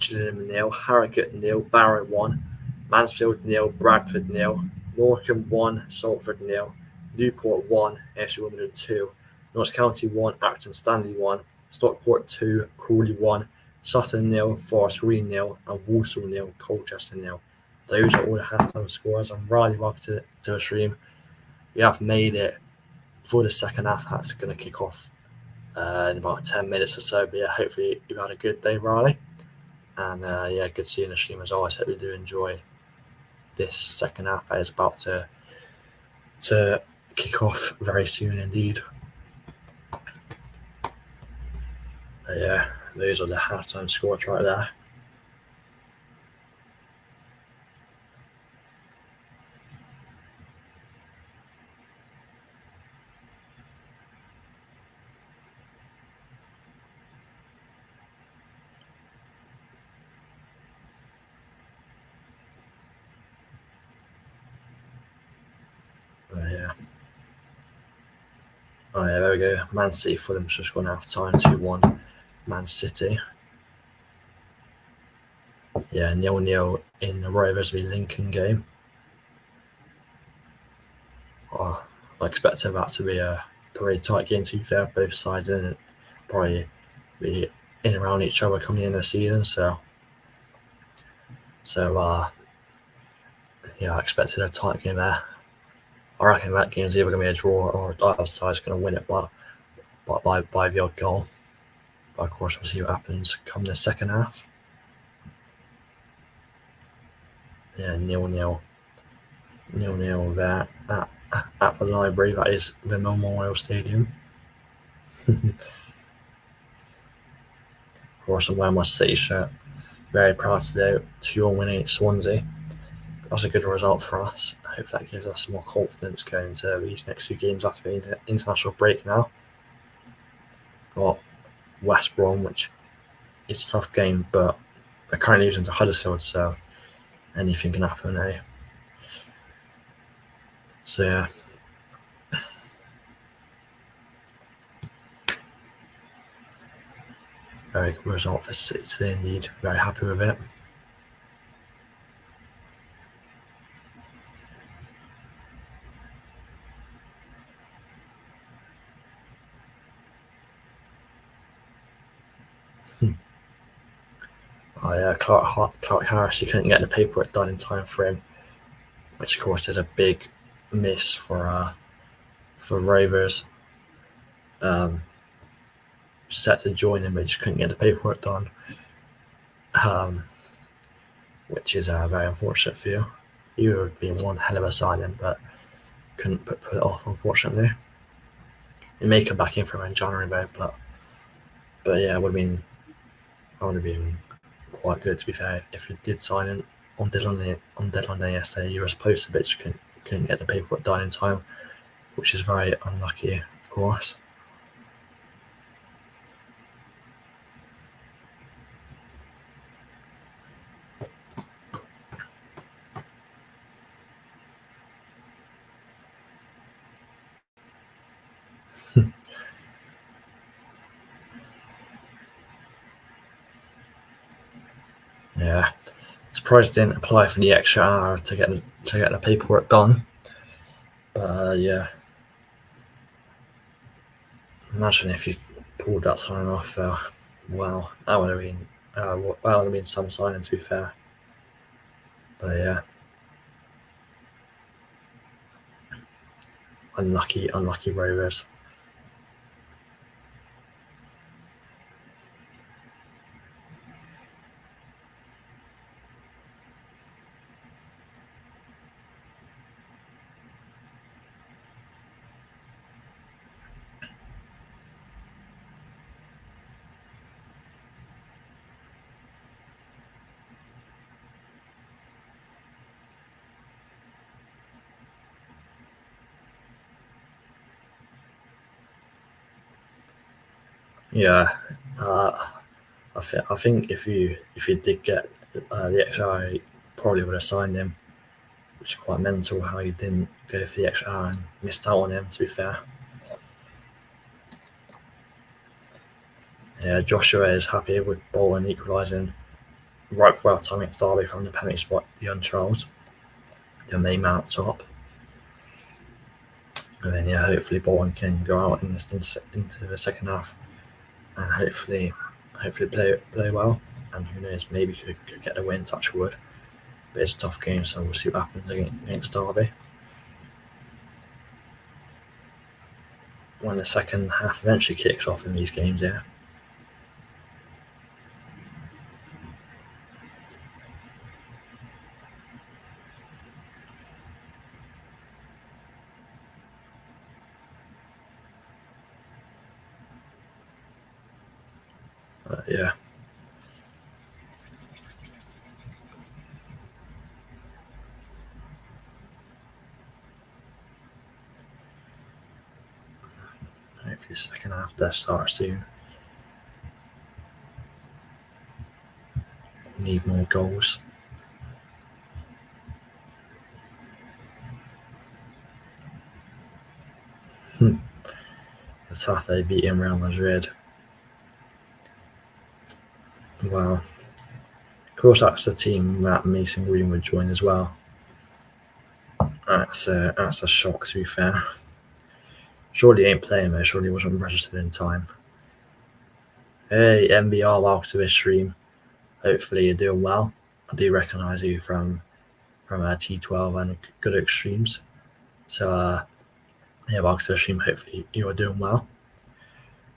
Gillingham 0, Harrogate 0, Barrow 1, Mansfield 0, Bradford 0, Morecambe 1, Salford 0, Newport 1, FC Wimbledon 2, Notts County 1, Acton Stanley 1, Stockport 2, Crawley 1, Sutton 0, Forest Green 0, and Walsall 0, Colchester 0. Those are all the halftime scores. I'm really welcome to the stream. We have made it for the second half. That's going to kick off in about 10 minutes or so. But yeah, hopefully you've had a good day, Riley. And yeah, good seeing the stream as always. Hope you do enjoy this second half that is about to kick off very soon indeed. But yeah, those are the halftime scores right there. Oh yeah, there we go. Man City Fulham's just gone half time 2-1. Man City. Yeah, 0-0 in the Rovers v Lincoln game. Oh, I expected that to be a pretty tight game, to be fair. Both sides in it probably be in around each other coming in the season. So yeah, I expected a tight game there. I reckon that game's either going to be a draw or the other side's going to win it by the odd goal. But of course, we'll see what happens come the second half. Yeah, 0-0 there at the library. That is the Memorial Stadium. Of course, I'm wearing my City shirt. Very proud today. 2-1 win at Swansea. That's a good result for us. I hope that gives us more confidence going into these next few games after the international break now. Got West Brom, which is a tough game, but they're currently losing to Huddersfield, so anything can happen, eh? So yeah. Very good result for City today indeed. Very happy with it. Oh yeah, Clark Harris, he couldn't get the paperwork done in time for him, which of course is a big miss for Rovers. Set to join him, but just couldn't get the paperwork done, which is very unfortunate for you. He would have been one hell of a signing, but couldn't put it off, unfortunately. He may come back in for him in January, but yeah, it would have been quite good, to be fair, if he did sign him on deadline day yesterday. He was supposed to, but just couldn't get the paperwork done in time, which is very unlucky, of course. Yeah, surprised he didn't apply for the extra hour to get the paperwork done. But yeah, imagine if you pulled that sign off, though. Wow, that would have been some signing, to be fair. But yeah, unlucky Rovers. Yeah, I think if you did get the extra hour, you probably would have signed him, which is quite mental how you didn't go for the extra hour and missed out on him, to be fair. Yeah, Joshua is happy with Bolton equalising right before our time against Derby from the penalty spot, the Uncharles. Then they mount top. And then, yeah, hopefully Bolton can go out into the second half and hopefully play well. And who knows, maybe could get a win, touch wood. But it's a tough game, so we'll see what happens against Derby. When the second half eventually kicks off in these games, yeah. Yeah. Hopefully the second half does start soon. Need more goals. Getafe beating Real Madrid. Well, of course, that's the team that Mason Greenwood joined as well. That's a shock, to be fair. Surely he ain't playing though. Surely he wasn't registered in time. Hey, MBR, welcome to this stream. Hopefully you're doing well. I do recognise you from T12 and Good Extremes. So yeah, welcome to the stream. Hopefully you are doing well.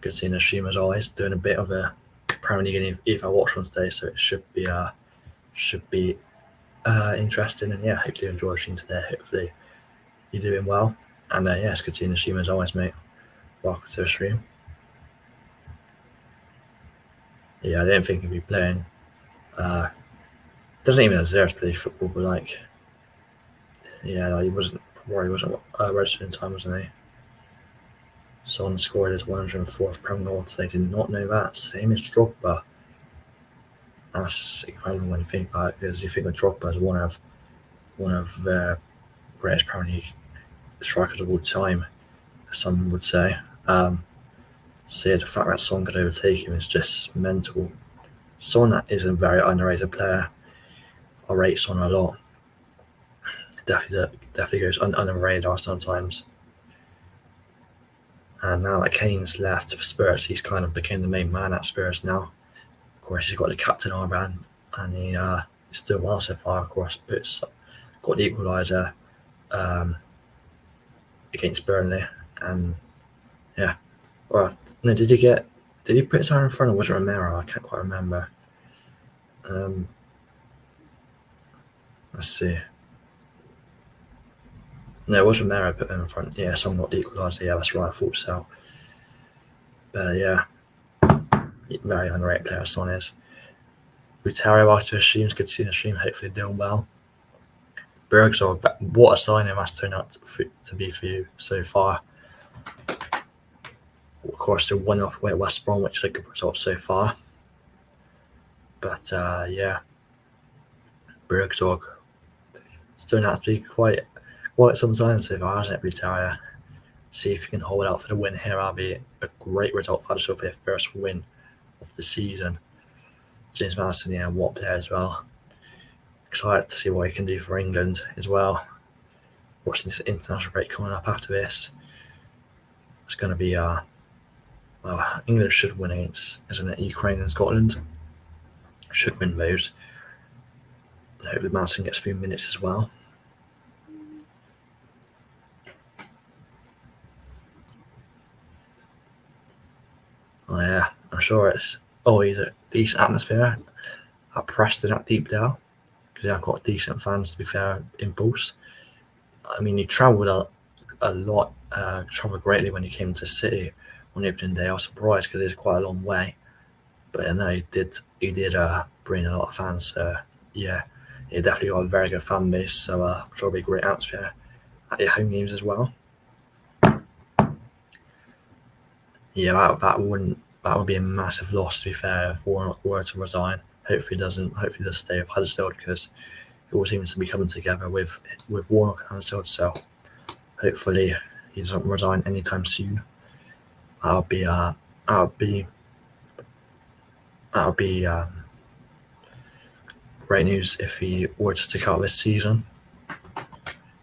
Good seeing the stream as always. Doing a bit of a Premier League and EFL Watchalong today, so it should be interesting. And yeah, hopefully you enjoy the stream today. Hopefully you're doing well. And yeah, it's good seeing the stream as always, mate. Welcome to the stream. Yeah, I didn't think he'd be playing. Doesn't even deserve to play football, but like, yeah, like he wasn't registered in time, wasn't he? Son scored his 104th Premier goal today. Did not know that. Same as Drogba. That's incredible when you think about it, because you think of Drogba as one of the greatest Premier League strikers of all time, some would say. So yeah, the fact that Son could overtake him is just mental. Son is a very underrated player. I rate Son a lot. Definitely goes under the radar sometimes. And now that Kane's left for Spurs, he's kind of became the main man at Spurs now. Of course, he's got the captain armband, and he's doing well so far. Of course, but got the equaliser against Burnley, and yeah. Well, no, did he put his hand in front, or was it Romero? I can't quite remember. Let's see. No, it was Romero put him in front. Yeah, Son got the equaliser. Yeah, that's right. I thought so. But yeah, very underrated player Son is. Butario after the streams, good to see the stream. Hopefully doing well. Bergzorg, what a signing that's turned out to be for you so far. Of course, they won off with West Brom, which is a good result so far. But yeah, Bergzorg, it's turned out to be quite some signing so far, hasn't it, Butario? See if you can hold out for the win here. That'll be a great result for Huddersfield for their first win of the season. James Maddison, yeah, what player as well. Excited to see what he can do for England as well. Watching this international break coming up after this, it's going to be well, England should win against, isn't it, Ukraine and Scotland. Should win those. I hope Maddison gets a few minutes as well. Oh yeah, I'm sure it's always a decent atmosphere at Preston at Deepdale, because I've got decent fans, to be fair, in Bruce. I mean, you travelled a lot, travelled greatly when you came to City on opening day. I was surprised because it's quite a long way, but no, you did bring a lot of fans. Yeah, you definitely got a very good fan base, so I'm sure it'll be a great atmosphere at your home games as well. Yeah, that would be a massive loss, to be fair, if Warnock were to resign. Hopefully he doesn't. Hopefully he does stay with Huddersfield, because it all seems to be coming together with Warnock and Huddersfield. So hopefully he doesn't resign anytime soon. That'll be great news if he were to stick out this season.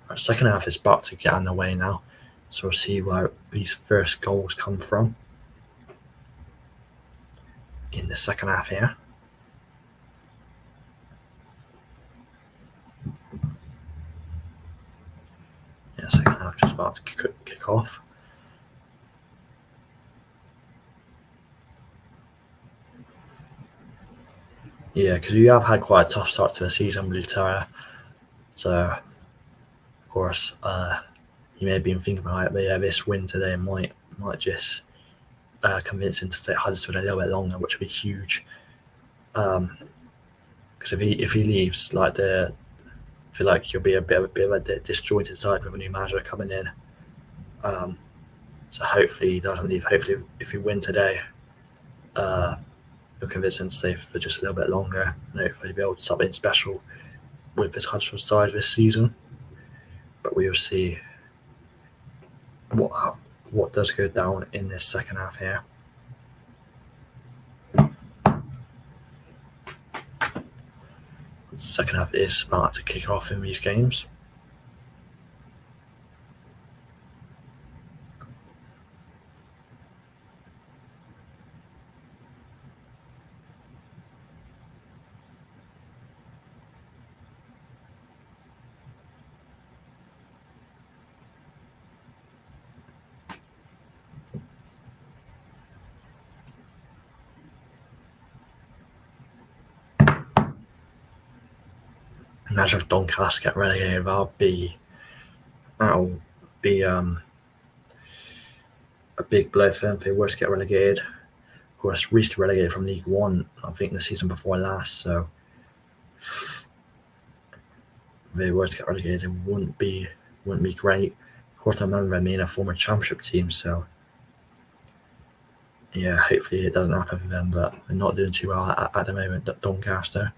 Our second half is about to get underway now, so we'll see where these first goals come from in the second half here. Yeah, second half just about to kick off. Yeah, because we have had quite a tough start to the season, Blue Terror. So, of course, you may have been thinking about it, but yeah, this win today might just convince him to stay at Huddersfield a little bit longer, which would be huge. Because if he leaves, I feel like you'll be a bit of a disjointed side with a new manager coming in. So hopefully he doesn't leave. Hopefully, if you win today, you'll convince him to stay for just a little bit longer, and hopefully be able to do something special with this Huddersfield side this season. But we will see what does go down in this second half here. The second half is about to kick off in these games. Imagine if Doncaster get relegated. That'll be a big blow for them if they were to get relegated. Of course, recently relegated from League One, I think the season before last. So if they were to get relegated, it wouldn't be great. Of course, I remember them being a former Championship team, so yeah, hopefully it doesn't happen for them. But they're not doing too well at the moment. Doncaster.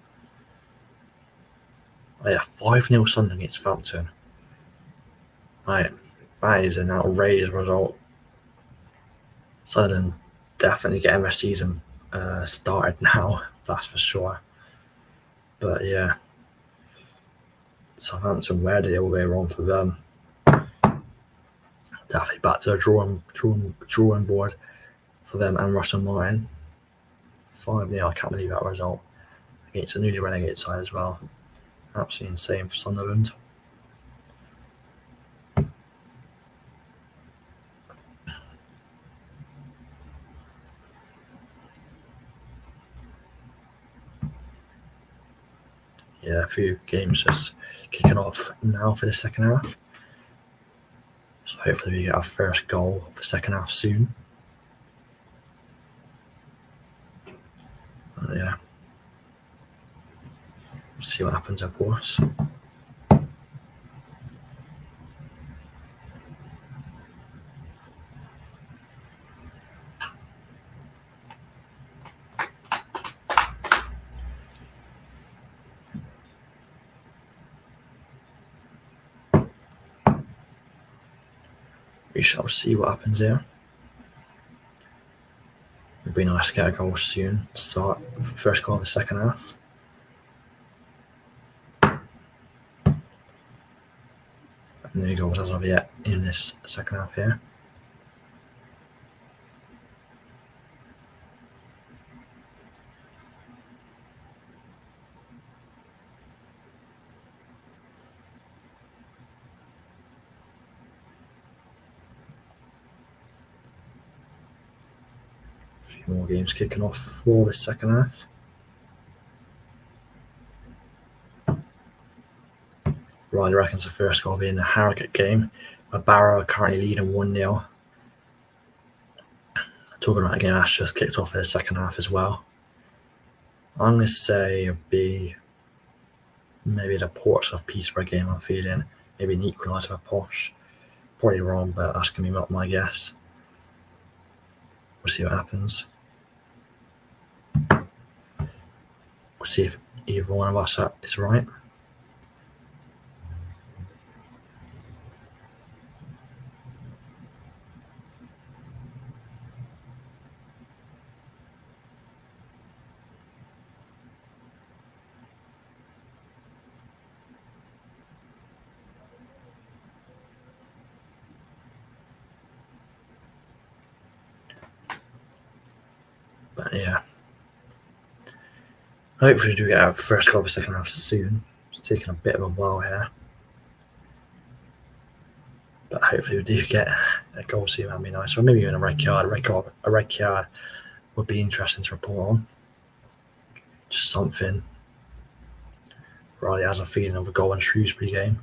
Oh, yeah, 5-0 Sunderland against Southampton. Right, that is an outrageous result. Sunderland definitely getting their season started now, that's for sure. But yeah, Southampton, where did it all go wrong for them? Definitely back to the drawing board for them and Russell Martin. 5-0, I can't believe that result against a newly relegated side as well. Absolutely insane for Sunderland. Yeah, a few games just kicking off now for the second half. So hopefully we get our first goal for the second half soon. Yeah. See what happens, of course. We shall see what happens here. It'd be nice to get a goal soon. Start first goal of the second half. No goals as of yet in this second half here. A few more games kicking off for the second half. Riley reckons the first goal will be in the Harrogate game, where Barrow are currently leading 1-0. Talking about a game that's just kicked off in the second half as well. I'm going to say it'll be maybe the Portsmouth Peterborough game, I'm feeling. Maybe an equaliser for Posh. Probably wrong, but that's going to be my guess. We'll see what happens. We'll see if either one of us is right. But yeah, hopefully we do get our first goal of the second half soon. It's taking a bit of a while here. But hopefully we do get a goal soon, that'd be nice. Or maybe even a red card. A red card would be interesting to report on. Just something. Riley has a feeling of a goal in Shrewsbury game.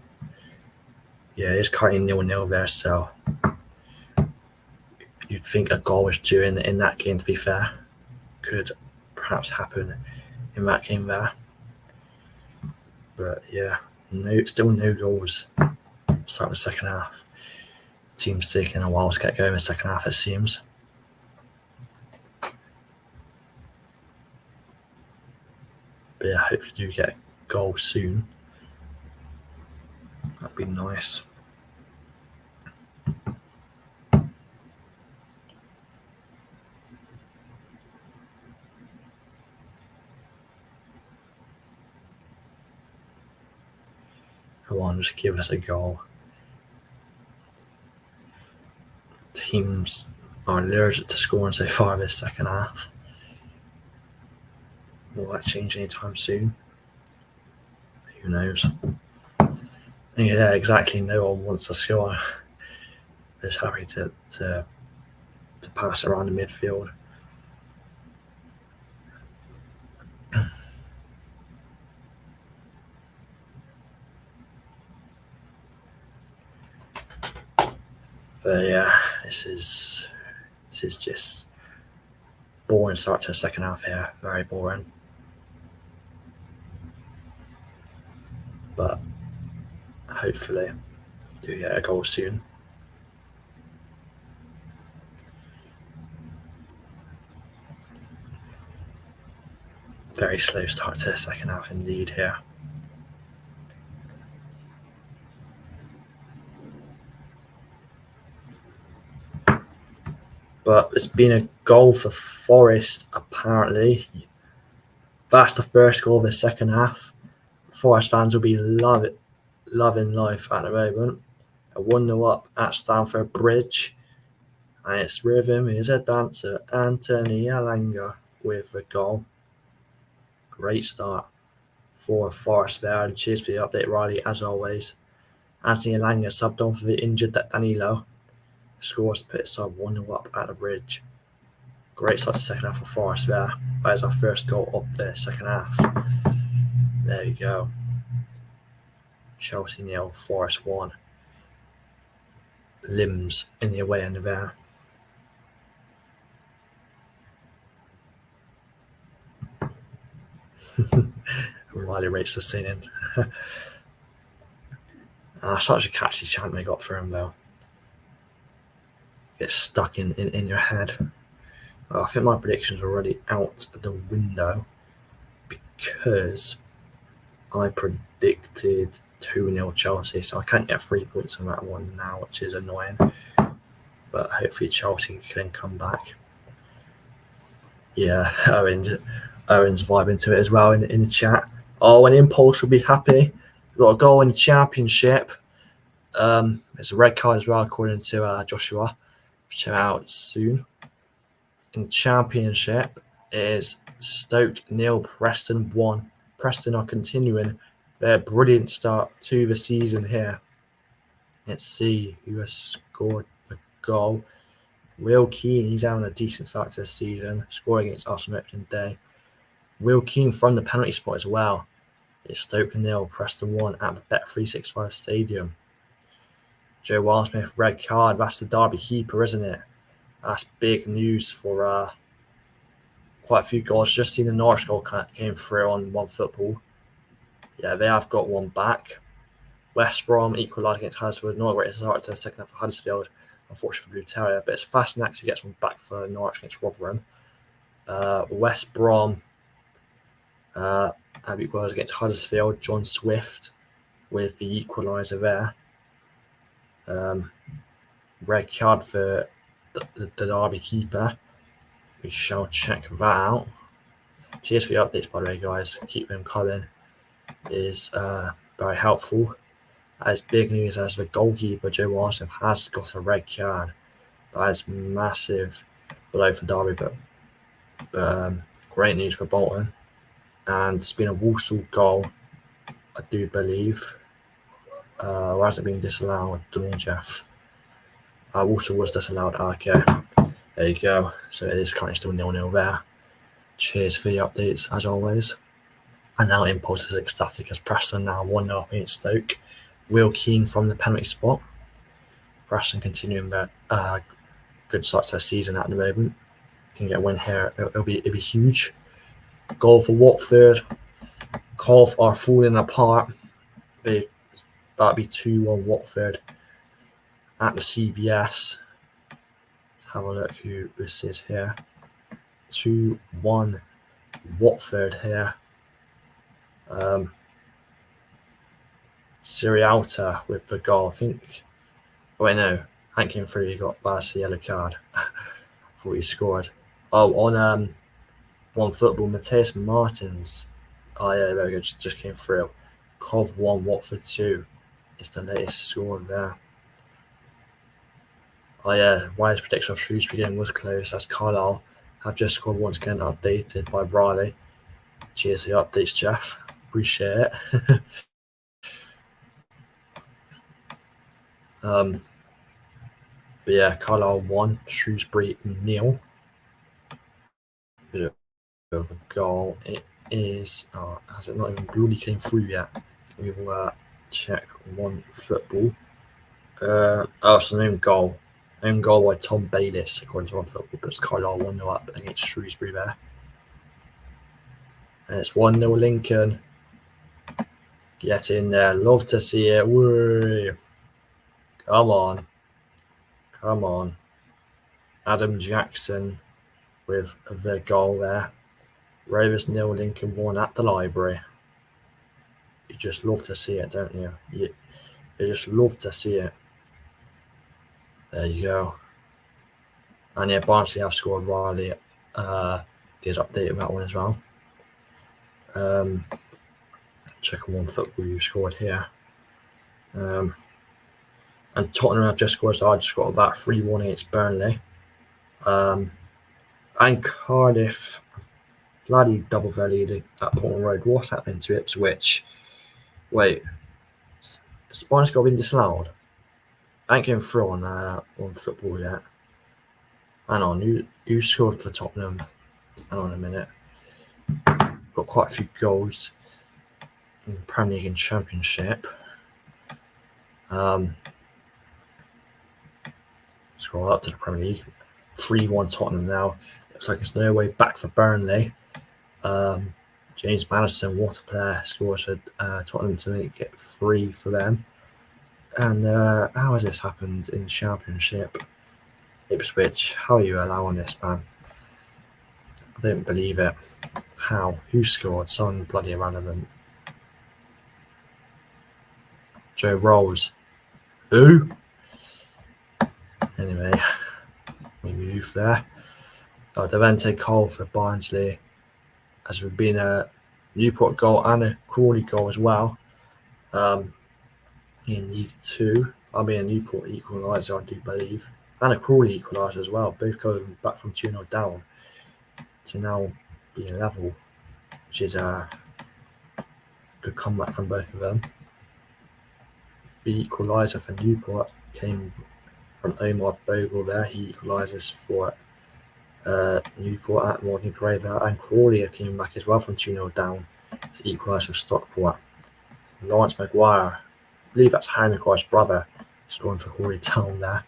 Yeah, it's currently 0-0 there, so you'd think a goal was due in that game, to be fair. Could perhaps happen in that game there. But yeah, still no goals. Start the second half. Team's taking a while to get going in the second half, it seems. But yeah, hopefully do get a goal soon. That'd be nice. 1. Just give us a goal. Teams are allergic to scoring so far this second half. Will that change anytime soon? Who knows? Yeah, exactly. No one wants to score. They're just happy to pass around the midfield. But yeah, this is just boring start to the second half here. Very boring. But hopefully do get a goal soon. Very slow start to the second half indeed here. But it's been a goal for Forest, apparently. That's the first goal of the second half. Forest fans will be loving life at the moment. A 1-0 up at Stamford Bridge. And it's Rhythm is a dancer, Anthony Alanga with a goal. Great start for Forest there. And cheers for the update, Riley, as always. Anthony Alanga subbed on for the injured Danilo. Scores to put it sub 1-0 up at the Bridge. Great start to the second half for Forest there. That is our first goal of the second half. There you go. Chelsea 0, Forest 1. Limbs in the away end there. Riley rates the scene in. Such a catchy chant they got for him though. Gets stuck in your head. I think my predictions are already out the window because I predicted 2-0 Chelsea, so I can't get 3 points on that one now, which is annoying. But hopefully Chelsea can come back. Yeah, Owen's vibing to it as well in the chat. Oh, and Impulse will be happy. We've got a goal in the Championship. It's a red card as well, according to Joshua. Check out soon. In the Championship is Stoke 0, Preston 1. Preston are continuing their brilliant start to the season here. Let's see who has scored the goal. Will Keane, he's having a decent start to the season, scoring against Arsenal opening day. Will Keane from the penalty spot as well. It's Stoke 0, Preston 1 at the Bet365 Stadium. Joe Wildsmith, red card. That's the Derby keeper, isn't it? That's big news for quite a few goals. Just seen the Norwich goal came through on One Football. Yeah, they have got one back. West Brom equalised against Huddersfield. Not a great start to the second half for Huddersfield, unfortunately for Blue Terrier, but it's Fastnax who gets one back for Norwich against Rotherham. West Brom have equalised against Huddersfield. John Swift with the equaliser there. Red card for the Derby keeper. We shall check that out. Cheers for the updates, by the way, guys. Keep them coming. Is very helpful. As big news as the goalkeeper, Joe Wilson, has got a red card. That is massive blow for Derby, but great news for Bolton. And it's been a Walsall goal, I do believe. Or has it been disallowed? I don't know, Jeff. Walsall was disallowed. Okay, there you go. So it is currently still 0-0 there. Cheers for the updates, as always. And now Impulse is ecstatic as Preston now 1-0 up against Stoke. Will Keane from the penalty spot. Preston continuing their good start to their season at the moment. Can get a win here. It'll be huge. Goal for Watford. Cov are falling apart. That'll be 2-1 Watford at the CBS. Let's have a look who this is here. 2-1 Watford here. Sirialta with the goal, I think. Oh, wait, no. Hank came through, he got that's the yellow card. Thought he scored. Oh, on One Football, Mateus Martins. Oh, yeah, there we go. Just came through. Cov 1, Watford 2. is the latest score there. Oh yeah, Riley's prediction of Shrewsbury game was close as Carlisle have just scored once again, updated by Riley. Cheers for the updates, Jeff. Appreciate it. But yeah, Carlisle 1, Shrewsbury 0. Bit of a goal. It is. Has it not even bloody came through yet? We will check One Football. It's an own goal. Own goal by Tom Bayliss, according to One Football, puts Carlisle 1-0 up against Shrewsbury there. And it's 1-0 Lincoln. Get in there. Love to see it. Woo! Come on. Come on. Adam Jackson with the goal there. Rovers 0, Lincoln 1 at the Library. You just love to see it, don't you? You just love to see it. There you go. And yeah, Barnsley have scored. Riley did update about one as well. Check on One Football who scored here. And Tottenham have just scored, so I just got about 3-1 against Burnley. And Cardiff bloody double volleyed at Portman Road. What's happening to Ipswich? Wait, Spine's got been disallowed. I ain't getting through on Football yet. Hang on, who scored for Tottenham? Hang on a minute. Got quite a few goals in the Premier League and Championship. Scroll up to the Premier League. 3-1 Tottenham now. Looks like it's no way back for Burnley. James Maddison, what a player, scores for Tottenham to make it 3 for them. And how has this happened in the Championship? Ipswich, how are you allowing this, man? I don't believe it. How? Who scored? Someone bloody irrelevant. Joe Rolls. Who? Anyway, we move there. Devante Cole for Barnsley. As we've been a Newport goal and a Crawley goal as well. In League 2. I'll be a Newport equaliser, I do believe. And a Crawley equaliser as well. Both going back from 2-0 down to now being level, which is a good comeback from both of them. The equaliser for Newport came from Omar Bogle there. He equalises for Newport at Morgan Graver, and Crawley came back as well from 2-0 down to equalise for Stockport. Lawrence Maguire, I believe that's Harry Maguire's brother, scoring for Crawley Town there.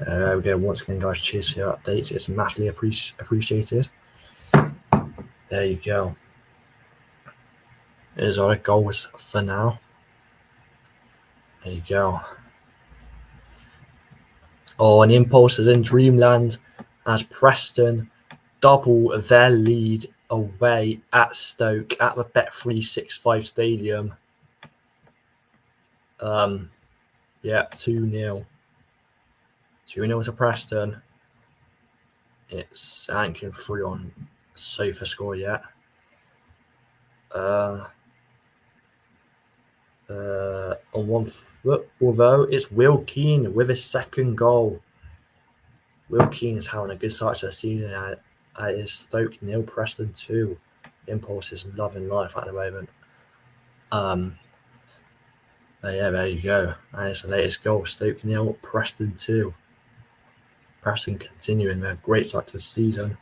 There we go. Once again, guys, cheers for your updates. It's massively appreciated. There you go. There's our goals for now. There you go. Oh, and Impulse is in Dreamland as Preston double their lead away at Stoke at the Bet365 Stadium. 2-0. 2-0 to Preston. It's anchored free on Sofa score yet. On One Football though, it's Will Keane with his second goal. Will Keane is having a good start to the season at his Stoke 0, Preston 2. Impulse is loving life at the moment. But yeah, there you go. That is the latest goal. Stoke 0, Preston 2. Preston continuing their great start to the season.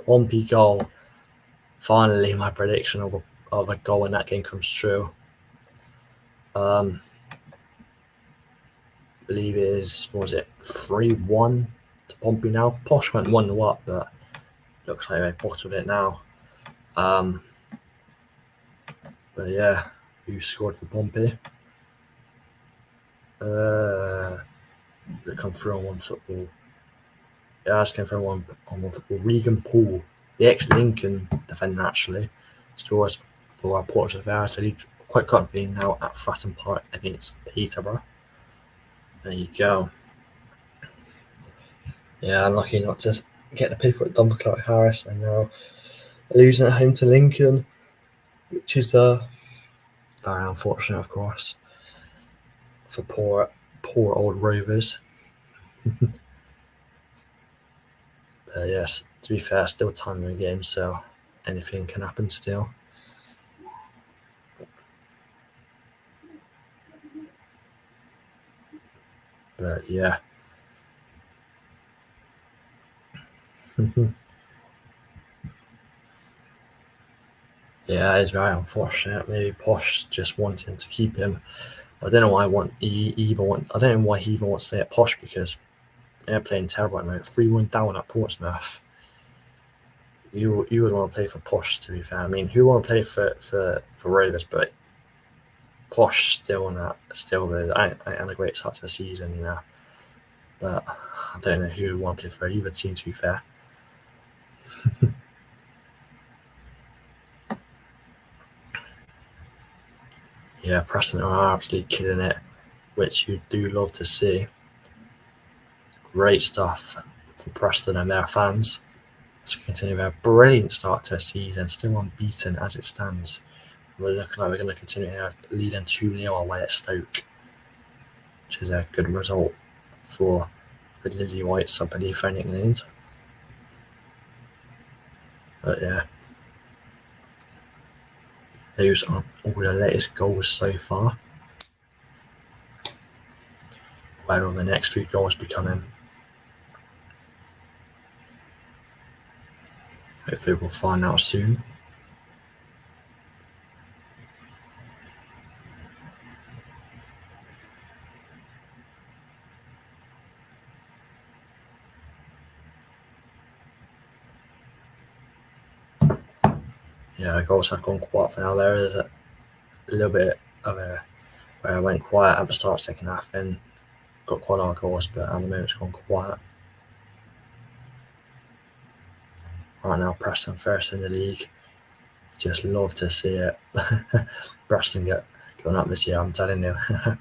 Pompey goal. Finally, my prediction of a goal in that game comes true. I believe it is, 3-1 to Pompey now. Posh went 1-0 up, but looks like they've bottled it now. But yeah, who scored for Pompey? Did it come through on One Football? Yeah, it's came through on One Football. Regan Poole, the ex-Lincoln defender, actually, scores for Portsmouth there, so he's quite comfortably now at Fratton Park against Peterborough. There you go. Yeah, unlucky not to get the people at Dunbar Clark Harris, and now losing at home to Lincoln, which is very unfortunate, of course. for poor old Rovers. But yes, to be fair, still time in the game, so anything can happen still. But yeah. Yeah, it's very unfortunate. Maybe Posh just wanting to keep him. I don't know why I don't know why he even wants to stay at Posh, because they're playing terrible at the moment. 3-1 down at Portsmouth. You would want to play for Posh, to be fair. I mean, who want to play for Rovers? But Posh still ain't a great start to the season, you know. But I don't know who would want to play for either team, to be fair. Yeah, Preston are absolutely killing it, which you do love to see. Great stuff for Preston and their fans to continue their brilliant start to the season, still unbeaten as it stands. We're looking like we're going to continue leading 2-0 away at Stoke, which is a good result for the Lily Whites, I believe, for England. But yeah, those are all the latest goals so far. Where will the next few goals be coming? Hopefully we'll find out soon. Yeah, the goals have gone quiet for now. There is a little bit of a where I went quiet at the start of the second half and got quite a lot of goals, but at the moment it's gone quiet. Right now, Preston first in the league. Just love to see it. Preston going up this year, I'm telling you. But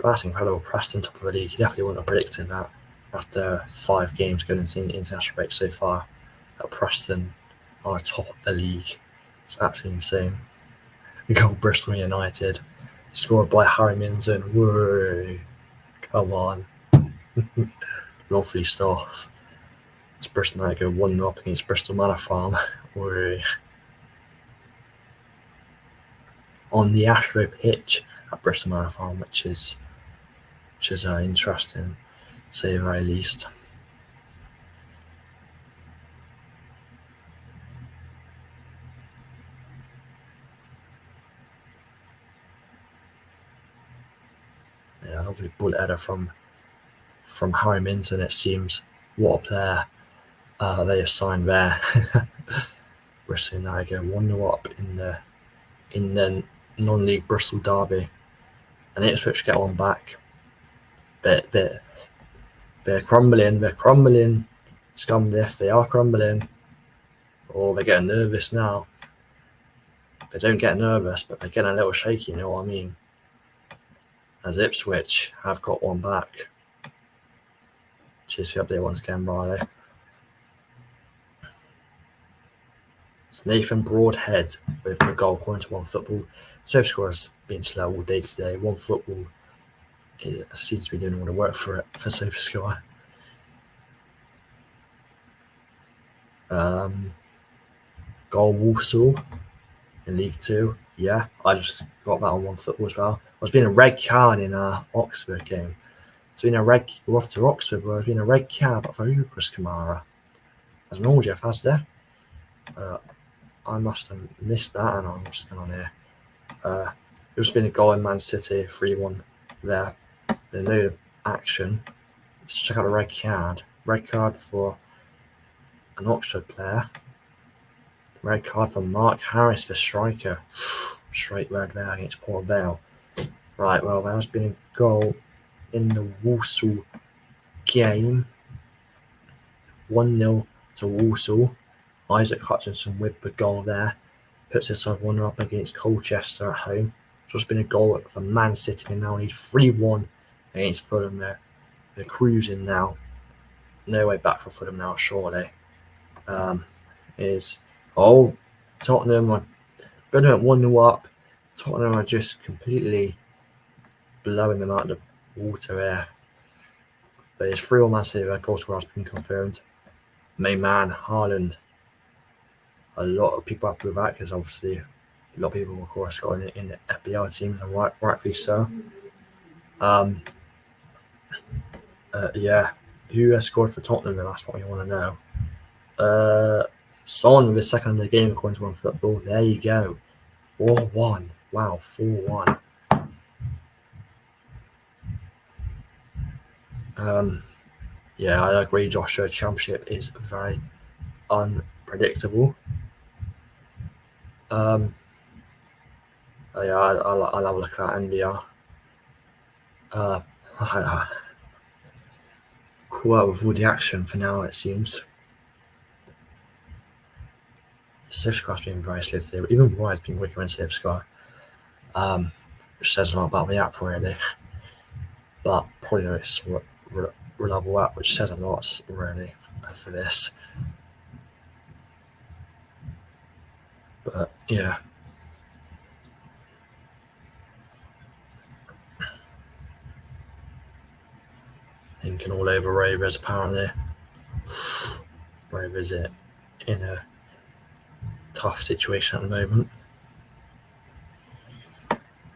that's incredible. Preston top of the league. You definitely wouldn't have predicted that after 5 games going into the international break so far. That Preston are top of the league. It's absolutely insane. We got Bristol United, scored by Harry Minson. Whoa, come on. Lovely stuff. It's Bristol United go 1-0 up against Bristol Manor Farm. Whoa. On the Astro pitch at Bristol Manor Farm, which is interesting, to say the very least. Yeah, lovely bullet header from Harry Minton, it seems. What a player they have signed there. Bristol United go 1-0 up in the non-league Bristol derby, and Ipswich get one back. They're crumbling. Scumdiff, they are crumbling. Oh, they're getting nervous now. They don't get nervous, but they're getting a little shaky, you know what I mean? As Ipswich have got one back. Cheers for the update once again, Riley. It's Nathan Broadhead with the goal, according to One Football. Surf score has been slow all day today. One Football seems to be doing all the work for SofaScore. Goal Walsall in League 2. Yeah, I just got that on One Football as well. There's been a red card in Oxford game. We're off to Oxford, where there's been a red card for Chris Kamara. As normal, Jeff, has there? I must have missed that, and I'm just going on here. There's been a goal in Man City, 3-1 there. There's no action. Let's check out the red card. Red card for an Oxford player. Red card for Mark Harris, the striker. Straight red there against Port Vale. Right, well, there's been a goal in the Walsall game. 1-0 to Walsall. Isaac Hutchinson with the goal there. Puts his side 1-0 up against Colchester at home. So it's been a goal for Man City, and now need 3-1 against Fulham there. They're cruising now. No way back for Fulham now, surely. Tottenham are going 1-0 up. Tottenham are just completely blowing them out of the water here. But it's 3-1 Man City. Goal scorer has been confirmed. Main man, Haaland. A lot of people happy with that because obviously a lot of people, of course, got in the FPL teams, and rightfully so. Yeah. Who has scored for Tottenham? That's what we want to know. Son with his second of the game according to One Football. There you go. 4-1. Wow, 4-1. Yeah, I agree, Joshua. Championship is very unpredictable. Yeah, I'll have a look at NBR. Quite with all the action for now, it seems. SwiftScore's been very slow today, but even Wire's been quicker than SwiftScore, which says a lot about the app really. But probably the most reliable app, which says a lot really for this. But yeah. Thinking all over Ravers apparently. Ravers in a tough situation at the moment.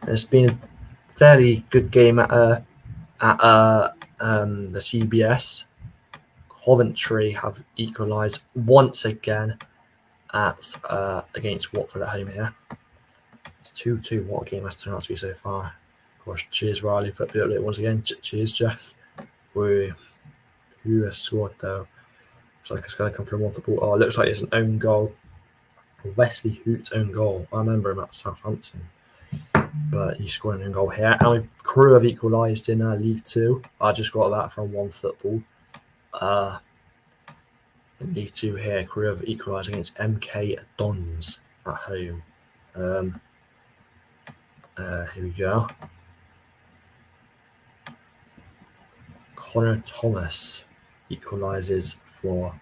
It's been a fairly good game at the CBS. Coventry have equalised once again against Watford at home here. It's 2-2. What a game has turned out to be so far. Of course, cheers Riley for the update once again. Cheers Jeff. Who has scored though? Looks like it's going to come from One Football. Oh, it looks like it's an own goal. Wesley Hoot's own goal. I remember him at Southampton. But he scored an own goal here. And Crew have equalised in League 2. I just got that from One Football. In League 2 here, Crew have equalised against MK Dons at home. Here we go. Connor Thomas equalises for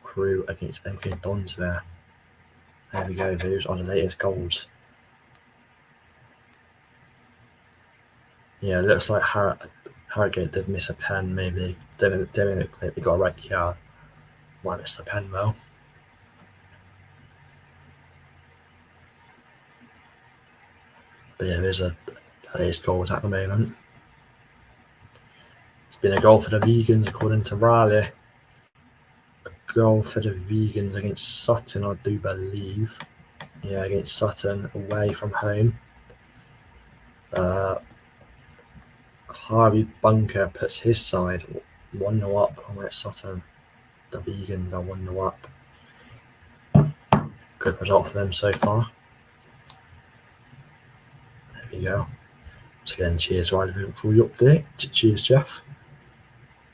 Crew against MK Dons there. There we go. Those are the latest goals. Yeah, it looks like Harrogate did miss a pen, maybe. Demi maybe got a red card. Might miss a pen, though. But yeah, there's the latest goals at the moment. It's been a goal for the Vegans, according to Riley. A goal for the Vegans against Sutton, I do believe. Yeah, against Sutton, away from home. Harvey Bunker puts his side 1-0 up on Sutton. The Vegans are 1-0 up. Good result for them so far. There we go. Once again, cheers Riley for the update. Cheers Jeff.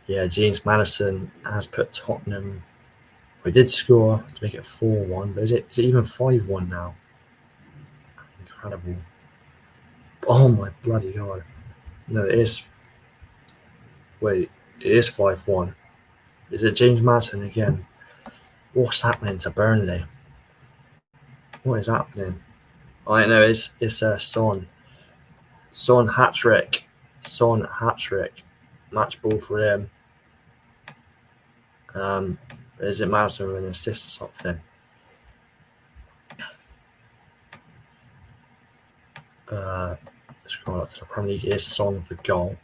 Yeah, James Madison has put Tottenham. We did score to make it 4-1, but is it even 5-1 now? Incredible. Oh my bloody god. No, it is. Wait, it is 5-1. Is it James Madison again? What's happening to Burnley? What is happening? I know it's Son. Son hat-trick. Son hat-trick. Match ball for him. Is it Madison with an assist or something? Scroll up to the Premier League. It is Son for goal.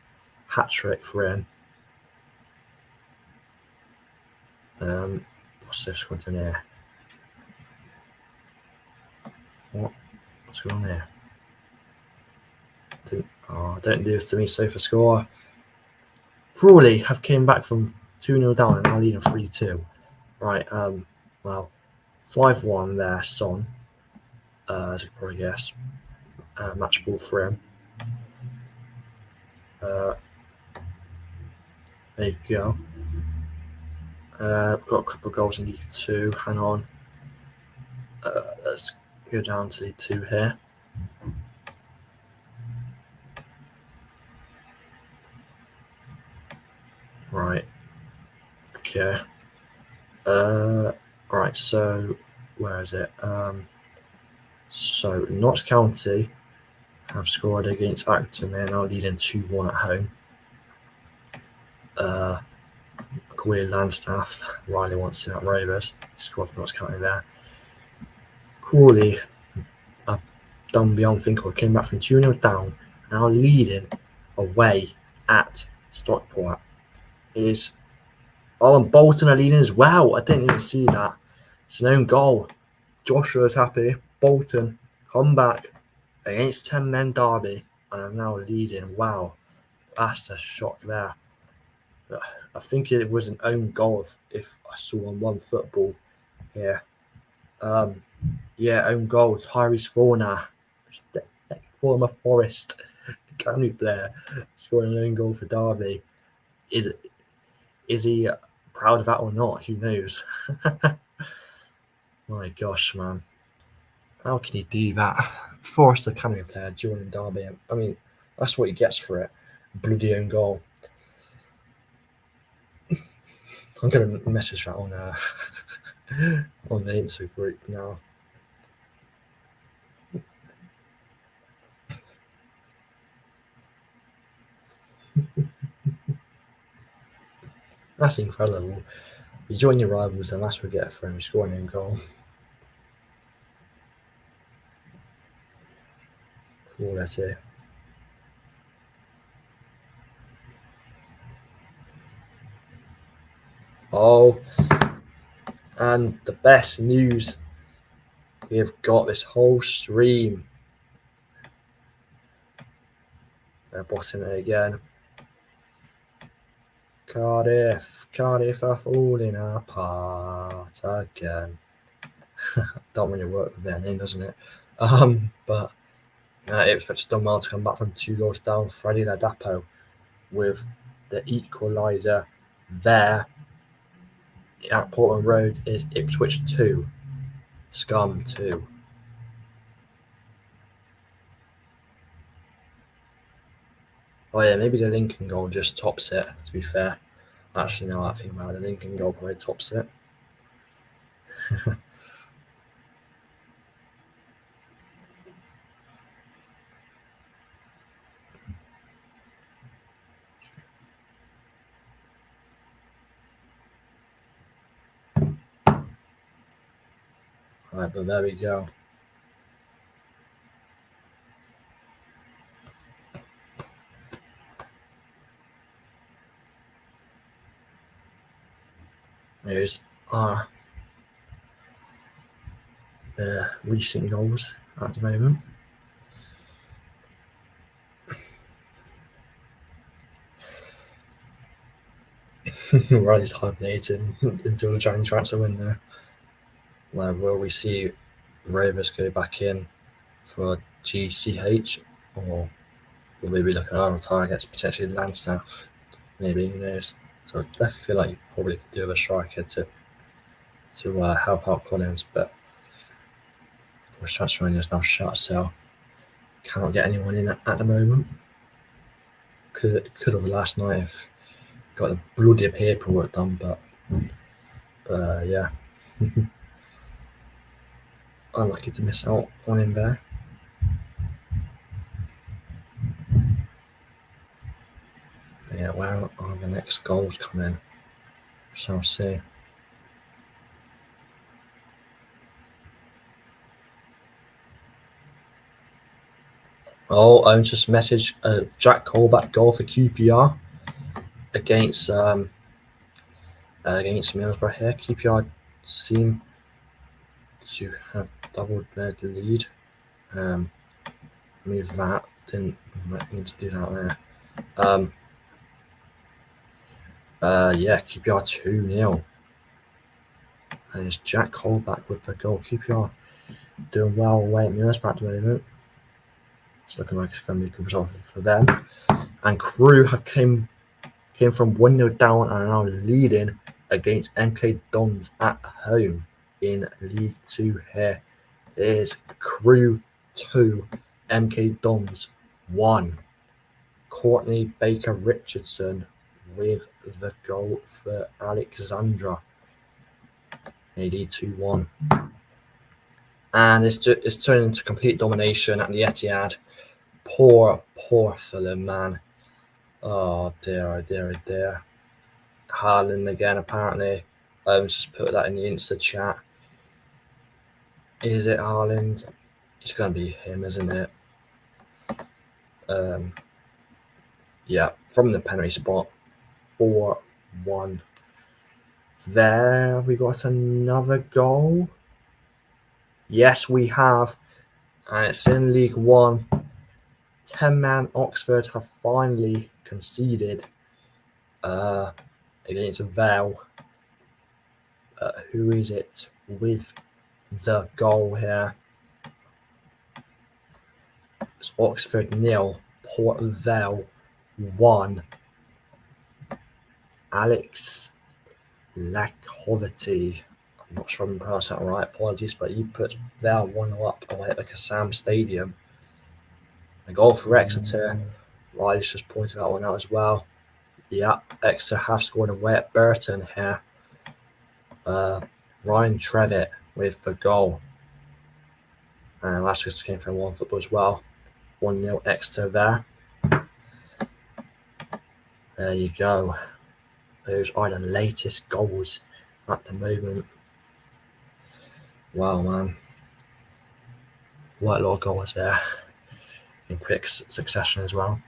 Hat-trick for him. What's this going on here? What's going on here? Don't do this to me. SofaScore. Crawley have came back from 2-0 down and now leading 3-2. Right. Well, 5-1 there. Son. As you can probably guess. Match ball for him. There you go. We've got a couple of goals in League 2. Hang on. Let's go down to League 2 here. Right. Okay. Right. So where is it? So Notts County have scored against Acton. They're now leading 2-1 at home. Corey Landstaff, Riley wants it at Rovers. Scored for Notts County there. Crawley have done the unthinkable. Came back from 2-0 down, now leading away at Stockport. And Bolton are leading as well. I didn't even see that. It's an own goal. Joshua's happy. Bolton come back against 10-men Derby and are now leading. Wow, that's a shock there. I think it was an own goal if I saw on One Football here. Own goal. Tyrese Forner, former Forest Academy player, scoring an own goal for Derby. Is he proud of that or not? Who knows? My gosh, man. How can he do that? Forest Academy player joining Derby. I mean, that's what he gets for it. Bloody own goal. I'm going to message that on on the Insta group now. That's incredible. You join your rivals and that's what you get for him. You score an own goal. Cool, that's it. Oh, and the best news we have got this whole stream. They're bossing it again. Cardiff are falling apart again. Don't really work with their name, doesn't it? But Ipswich done well to come back from 2 goals down. Freddie Ladapo with the equaliser there. At Portland Road is Ipswich 2, Scum 2. Oh yeah, maybe the Lincoln goal just tops it, to be fair. Actually, now I think about it, the Lincoln goal probably tops it. Alright, but there we go. There's the recent goals at the moment. Riley's hibernating until the January transfer window. Where will we see Rovers go back in for GCH, or will we be looking at other targets, potentially Landstaff? Maybe, who knows? So I definitely feel like you probably could do a striker to help out Collins, but of course transfer window is now shut, so cannot get anyone in at the moment. Could have last night if got the bloody paperwork done, but yeah. Unlucky to miss out on him there. But yeah, where are the next goals coming? Shall see. Oh, I just messaged Jack Colback goal for QPR against Middlesbrough here. QPR seem to have doubled their lead. Move that. Didn't need to do that there. QPR 2-0. And it's Jack Colback with the goal. QPR doing well away at Middlesbrough at the moment. It's looking like it's going to be a good result for them. And Crew have came from 1-0 down and are now leading against MK Dons at home in League 2 here. It is Crew 2, MK Dons 1. Courtney Baker Richardson with the goal for Alexandra. They lead 2-1. And it's turning into complete domination at the Etihad. Poor Fulham, man. Oh dear, oh dear, oh dear. Haaland again, apparently. Just put that in the Insta chat. Is it Haaland? It's going to be him, isn't it? Yeah, from the penalty spot. 4-1. There, we got another goal. Yes, we have. And it's in League One. 10-man Oxford have finally conceded against Vale. Who is it with the goal here? It's Oxford 0, Port Vale 1. Alex Lakovity. I'm not sure if I'm pronouncing that right, apologies, but he puts Vale 1-0 up away at the Kassam Stadium. A goal for Exeter. Riley's just pointed that one out as well. Yeah, Exeter have scored away at Burton here. Ryan Trevitt with the goal. And that's just came from One Football as well. 1-0 Exeter there. There you go. Those are the latest goals at the moment. Wow, man. Quite a lot of goals there in quick succession as well.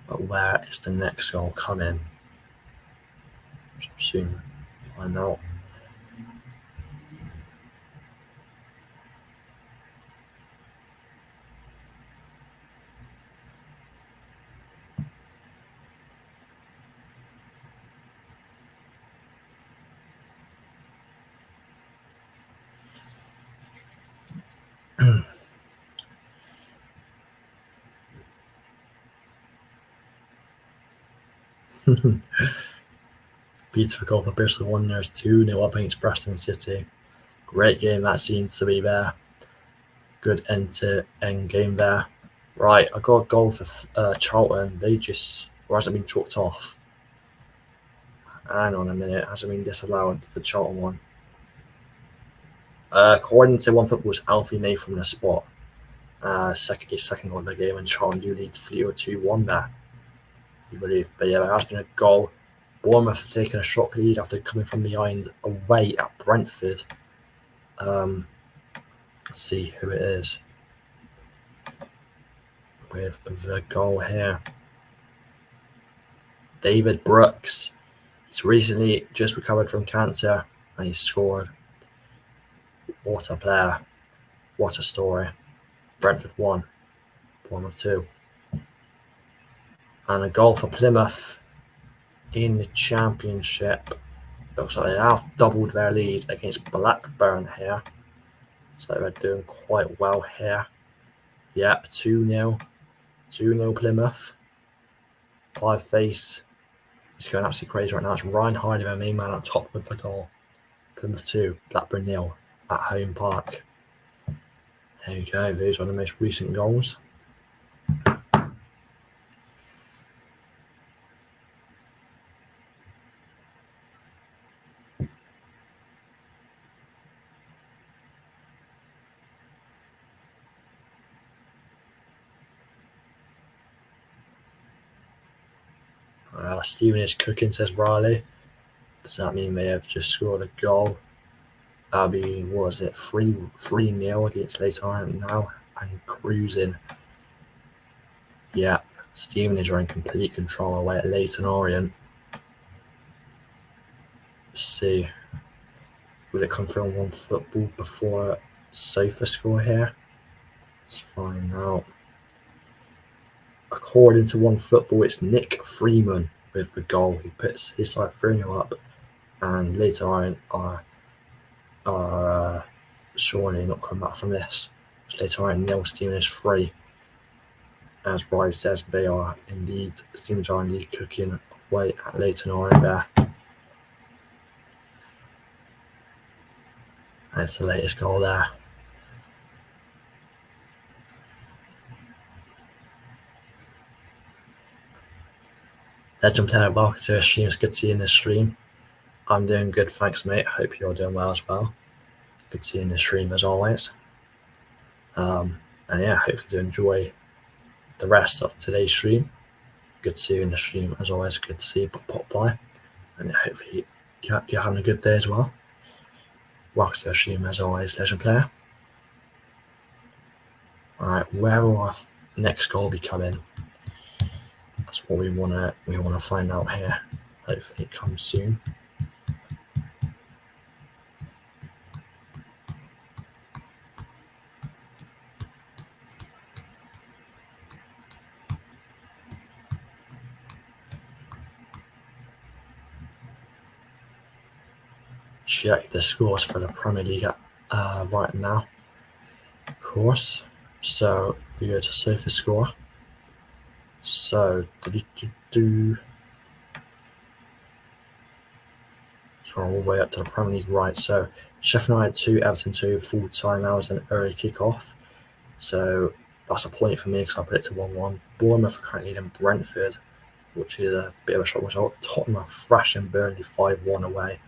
But where is the next goal coming? Soon find out. Beautiful goal for Bristol Wanderers, 2-0 up against Preston City. Great game that seems to be there. Good end-to-end game there. Right, I got a goal for Charlton. Or hasn't been chalked off. Hang on a minute, hasn't been disallowed, the Charlton one. According to One Football's Alfie made from the spot. His second goal of the game, and Charlton do lead 3-2-1 there, you believe. But yeah, there has been a goal. Bournemouth have taken a shock lead after coming from behind away at Brentford. Let's see who it is with the goal here. David Brooks. He's recently just recovered from cancer and he's scored. What a player. What a story. Brentford 1, Bournemouth 2. And a goal for Plymouth in the Championship. Looks like they have doubled their lead against Blackburn here. So they're doing quite well here. Yep, 2-0. 2-0 Plymouth. Clive Face. He's going absolutely crazy right now. It's Ryan Hardy, their main man, on top with the goal. Plymouth 2, Blackburn 0 at Home Park. There you go. Those are the most recent goals. Stephen is cooking, says Riley. Does that mean they have just scored a goal? That'll be, what was it, 3-0 against Leighton Orient now and cruising. Yep, Stevenage are in complete control away at Leighton Orient. Let's see. Will it come through on One Football before Sofa score here? Let's find out. According to One Football, it's Nick Freeman with the goal. He puts his side 3-0 up, and Leighton Orient are surely not coming back from this. Leighton Orient 0, Stevenage 3. As Riley says, they are indeed, Stevenage are indeed cooking away at Leighton Orient there. That's the latest goal there. Legend player, welcome to the stream. It's good to see you in the stream. I'm doing good, thanks, mate. Hope you're doing well as well. Good to see you in the stream as always. And yeah, hopefully you enjoy the rest of today's stream. Good to see you in the stream as always. Good to see you pop by, and hopefully you're having a good day as well. Welcome to the stream as always, Legend player. All right, where will our next goal be coming? That's what we wanna find out here. Hopefully it comes soon. Check the scores for the Premier League right now, of course. So if we go to Sofa Score, so scroll all the way up to the Premier League, right? So Sheffield United 2, Everton 2, full time hours and early kickoff. So that's a point for me because I predicted 1-1. Bournemouth are currently leading Brentford, which is a bit of a shock result. Tottenham are thrashing Burnley 5-1 away.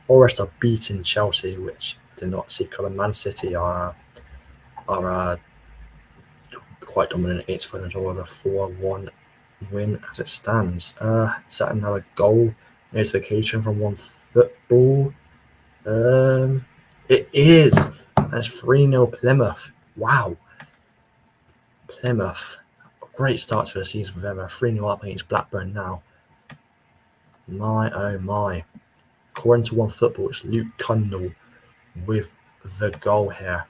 Forest are beating Chelsea, which did not see coming. Man City are quite dominant against Fulham as well, with a 4-1 win as it stands. Is that another goal notification from One Football? It is. That's 3-0 Plymouth. Wow. Plymouth. Great start to the season for them. 3-0 up against Blackburn now. My oh my. According to One Football, it's Luke Cundle with the goal here.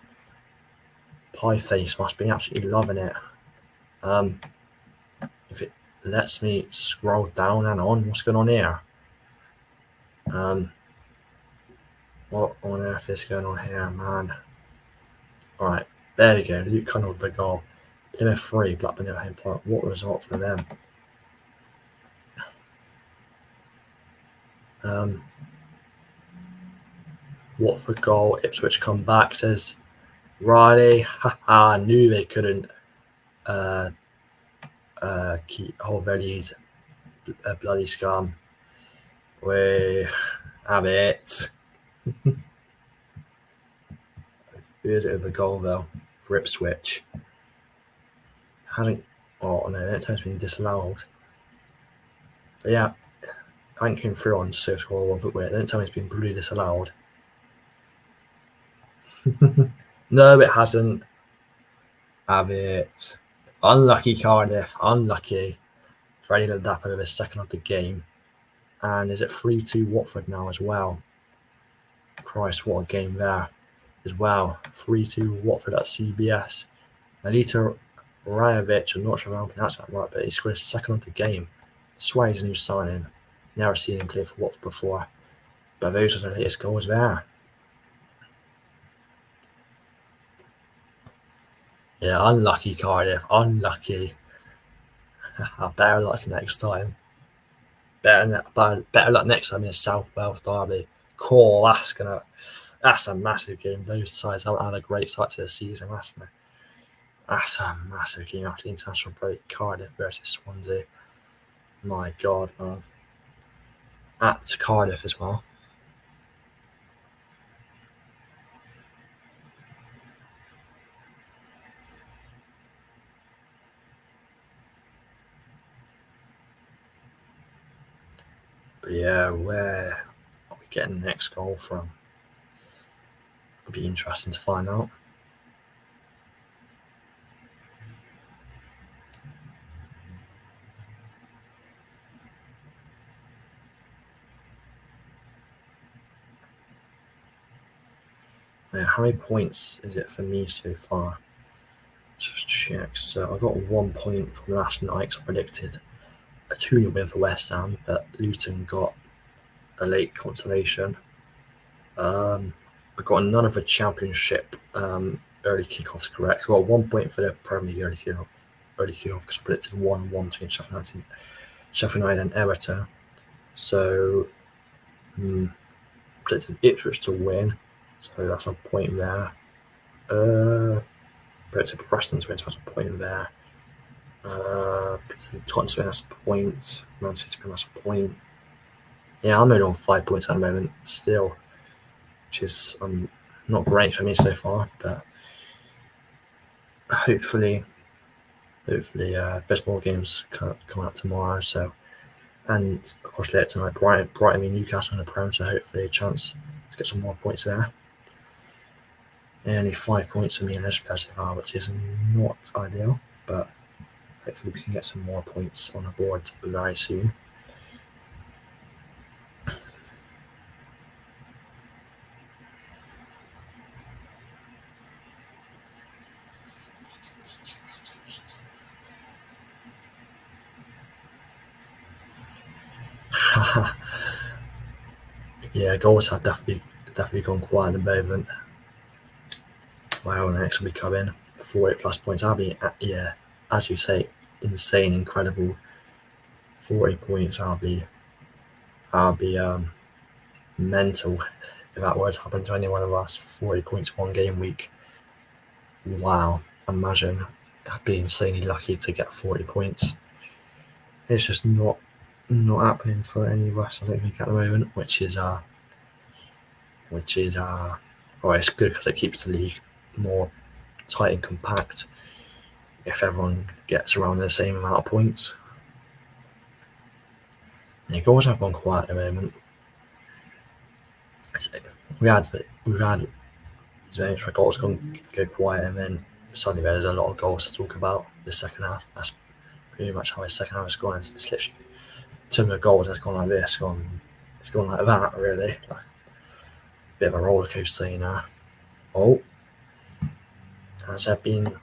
Pieface must be absolutely loving it. If it lets me scroll down and on, what's going on here? What on earth is going on here, man? Alright, there we go. Luke Cundle with the goal. Plymouth 3, Blackburn 0 home point. What a result for them. Watford goal. Ipswich come back, says Riley. Haha, knew they couldn't hold their lead. Bloody scum. We have it. Here's it with the goal though for Ipswich. Oh no, that time's been disallowed. But yeah, I think came through on safe score 1 foot weight. That time it's been brutally disallowed. No, it hasn't. Have it. Unlucky Cardiff. Unlucky. Freddie Ladapo with his second of the game. And is it 3-2 Watford now as well? Christ, what a game there as well. 3-2 Watford at CBS. Melita Rajovic, I'm not sure if I'm pronouncing that right, but he scored his second of the game. I swear he's a new signing. Never seen him play for Watford before. But those are the latest goals there. Yeah, unlucky Cardiff. Unlucky. Better luck next time. Better luck next time in the South Wales derby. Cool, that's a massive game. Those sides haven't had a great start to the season, hasn't it? That's a massive game after the international break. Cardiff versus Swansea. My God, man. At Cardiff as well. But yeah, where are we getting the next goal from? It'll be interesting to find out. Now, how many points is it for me so far? Just check. So I got 1 point from last night because I predicted a 2-0 win for West Ham, but Luton got a late consolation. I got none of the Championship early kickoffs correct. So I got 1 point for the Premier League early kickoff because I predicted 1-1 between Sheffield United and Everton. So predicted Ipswich to win, so that's a point there. Predicted Preston to win, so that's a point there. Tottenham has a point. Man City has a point. Yeah, I'm only on 5 points at the moment still, which is not great for me so far. But hopefully, there's more games come out tomorrow. So, and of course later tonight, Brighton and Newcastle in the Prem. So hopefully a chance to get some more points there. And only 5 points for me in this so far, which is not ideal. But hopefully we can get some more points on the board very soon. Yeah, goals have definitely gone quiet at the moment. Wow, next will be coming 48 plus points. I'll be as you say, insane, incredible. 40 points. I'll be mental if that were to happen to any one of us. 40 points one game week. Wow, imagine. I'd be insanely lucky to get 40 points. It's just not happening for any of us, I don't think, at the moment, which is well, it's good because it keeps the league more tight and compact if everyone gets around the same amount of points. Yeah, goals have gone quiet at the moment. We've had moments where goals go quiet, and then suddenly there's a lot of goals to talk about the second half. That's pretty much how the second half has gone. It's literally, in terms of goals, it's gone like this, it's gone like that, really. Like a bit of a roller coaster, you know. Oh, has there been?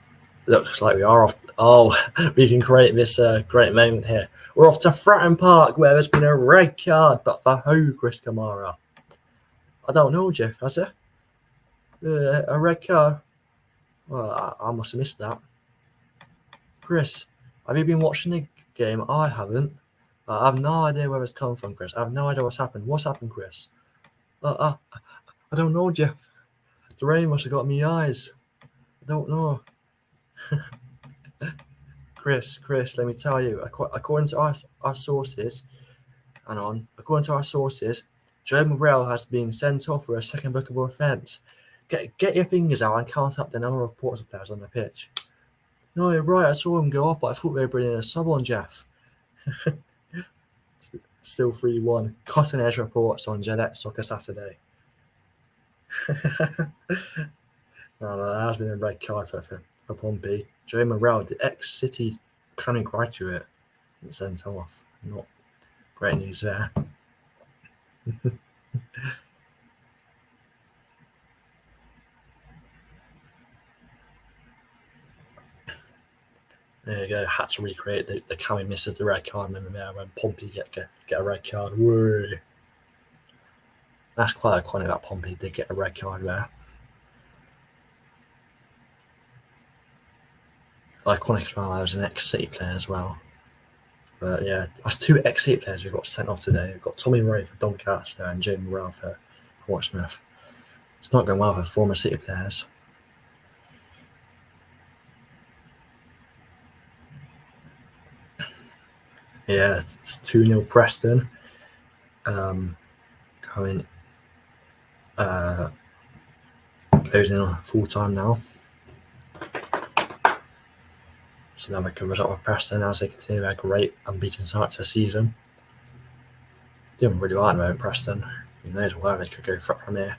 Looks like we are off. Oh, we can create this great moment here. We're off to Fratton Park, where there's been a red card, but for who, Chris Kamara? I don't know, Jeff. Has there? A red card? Well, I must have missed that. Chris, have you been watching the game? I haven't. I have no idea where it's come from, Chris. I have no idea what's happened. What's happened, Chris? I don't know, Jeff. The rain must have got me eyes. I don't know. Chris, let me tell you, according to our sources, according to our sources, Joe Morrell has been sent off for a second bookable offence. Get your fingers out and count up the number of Portsmouth players on the pitch. No, you're right, I saw him go off, but I thought they were bringing a sub on, Jeff. Still 3-1. Cotton Edge reports on Gillette Soccer Saturday. No, that has been a red card for Pompey. Joe Morrell, the ex-City Canning graduate, sent off. Not great news there. There you go. Had to recreate the Cammy misses the red card. Remember there when Pompey get a red card. Woo! That's quite iconic that Pompey did get a red card there. Iconic as well. I was an ex-City player as well. But yeah, that's 2 ex-City players who got sent off today. We've got Tommy Murray for Doncaster and Joe Morrell for Portsmouth. It's not going well for former City players. Yeah, it's 2-0 Preston. Coming goes in on full time now. So another good result for Preston as they continue their great unbeaten start to the season. Doing really well at the moment, Preston. Who knows where they could go from here.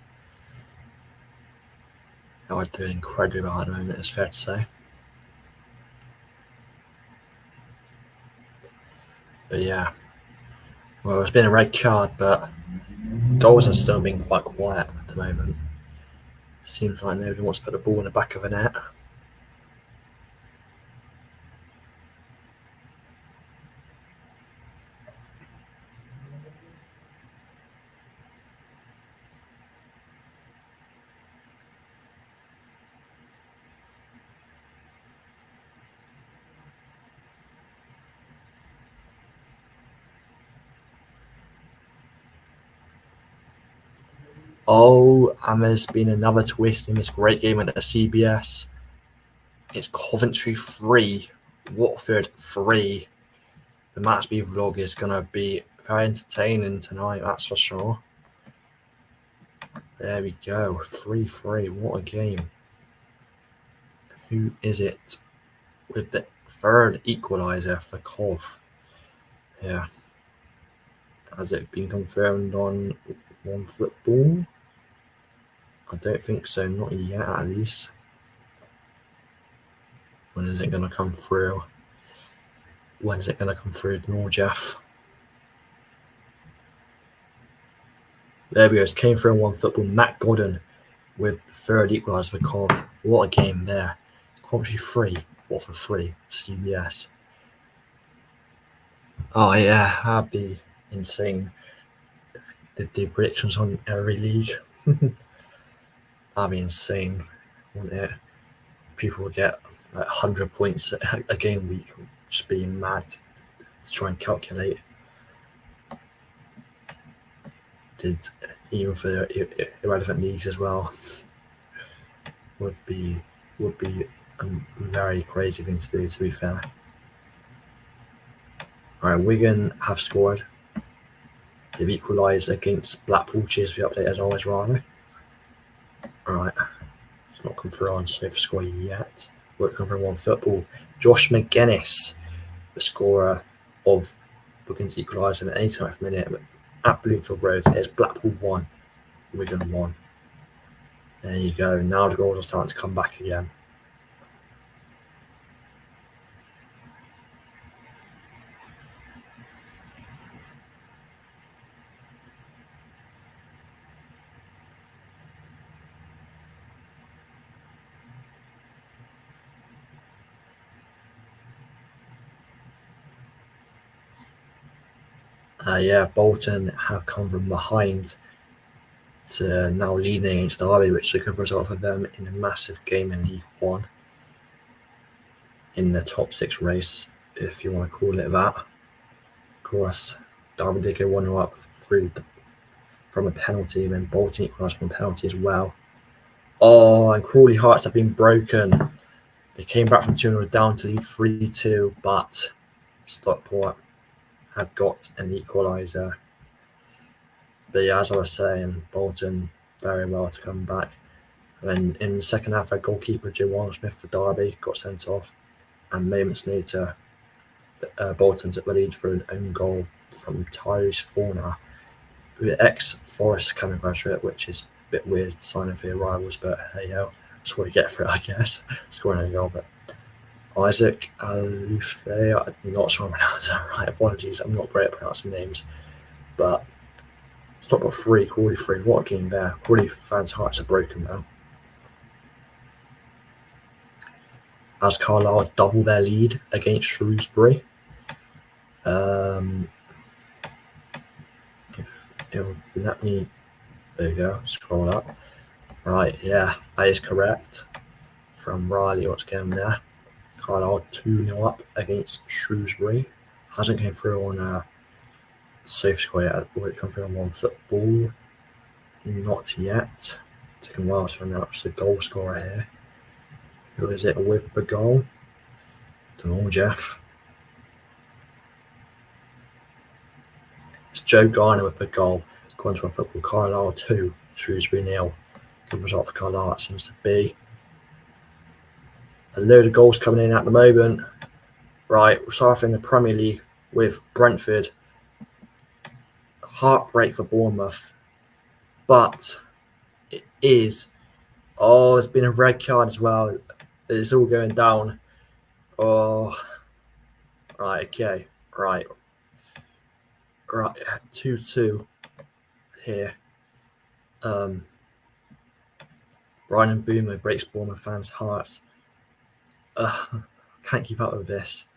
They are doing incredibly well at the moment, it's fair to say. But yeah, well, it's been a red card, but goals have still been quite quiet at the moment. Seems like nobody wants to put the ball in the back of a net. Oh, and there's been another twist in this great game at the CBS. It's Coventry 3, Watford 3. The Matchby vlog is going to be very entertaining tonight, that's for sure. There we go, 3-3. What a game. Who is it with the third equaliser for Cov? Yeah. Has it been confirmed on One Football? I don't think so, not yet at least. When is it going to come through? When is it going to come through, Jeff? There we go, it came through on One Football. Matt Godden with third equaliser for Cov. What a game there. Coventry 3, Watford 3, CBS. Oh yeah, that'd be insane. Did the predictions on every league. That'd be insane, wouldn't it? People would get like 100 points a game week, just being mad to try and calculate. Did even for irrelevant leagues as well. Would be a very crazy thing to do, to be fair. Alright, Wigan have scored. They've equalised against Blackpool. Cheers for the update as always, Riley. Alright, it's not come through on SofaScore yet. Won't come through One Football. Josh McGuinness, the scorer of Wigan's equaliser in the 89th minute at Bloomfield Road. It's Blackpool 1, Wigan 1. There you go. Now the goals are starting to come back again. Bolton have come from behind to now leading against Derby, which is a good result for them in a massive game in League One. In the top 6 race, if you want to call it that. Of course, Derby did go 1-0 up from a penalty, and then Bolton equalised from a penalty as well. Oh, and Crawley hearts have been broken. They came back from 2-0 down to lead 3-2, but Stockport had got an equaliser. But yeah, as I was saying, Bolton very well to come back. And in the second half, our goalkeeper Joe Walsh-Smith for Derby got sent off, and moments later, Bolton took the lead for an own goal from Tyrese Forner, who ex-Forest Academy graduate, which is a bit weird signing for your rivals, but hey ho, that's what you get for it, I guess. Scoring a goal, but Isaac Alufe, I'm not sure I'm pronouncing that right. Apologies, I'm not great at pronouncing names, but Stockport 3, Crawley 3. What a game there. Crawley fans' hearts are broken though. As Carlisle double their lead against Shrewsbury. If it'll let me, there you go, scroll up. Right, yeah, that is correct. From Riley, what's going there? Carlisle 2-0 up against Shrewsbury. Hasn't came through on SofaScore yet. Will it come through on One Football? Not yet. Taking a while to announce the goal scorer here. Who is it with the goal? Don't know, Jeff. It's Joe Garner with the goal. According to One Football, Carlisle 2, Shrewsbury 0. Good result for Carlisle, that seems to be. A load of goals coming in at the moment. Right, we'll start off in the Premier League with Brentford. Heartbreak for Bournemouth. But it is. Oh, it's been a red card as well. It's all going down. Oh. Right, okay. Right. 2-2 here. Brian Boomer breaks Bournemouth fans' hearts. Can't keep up with this.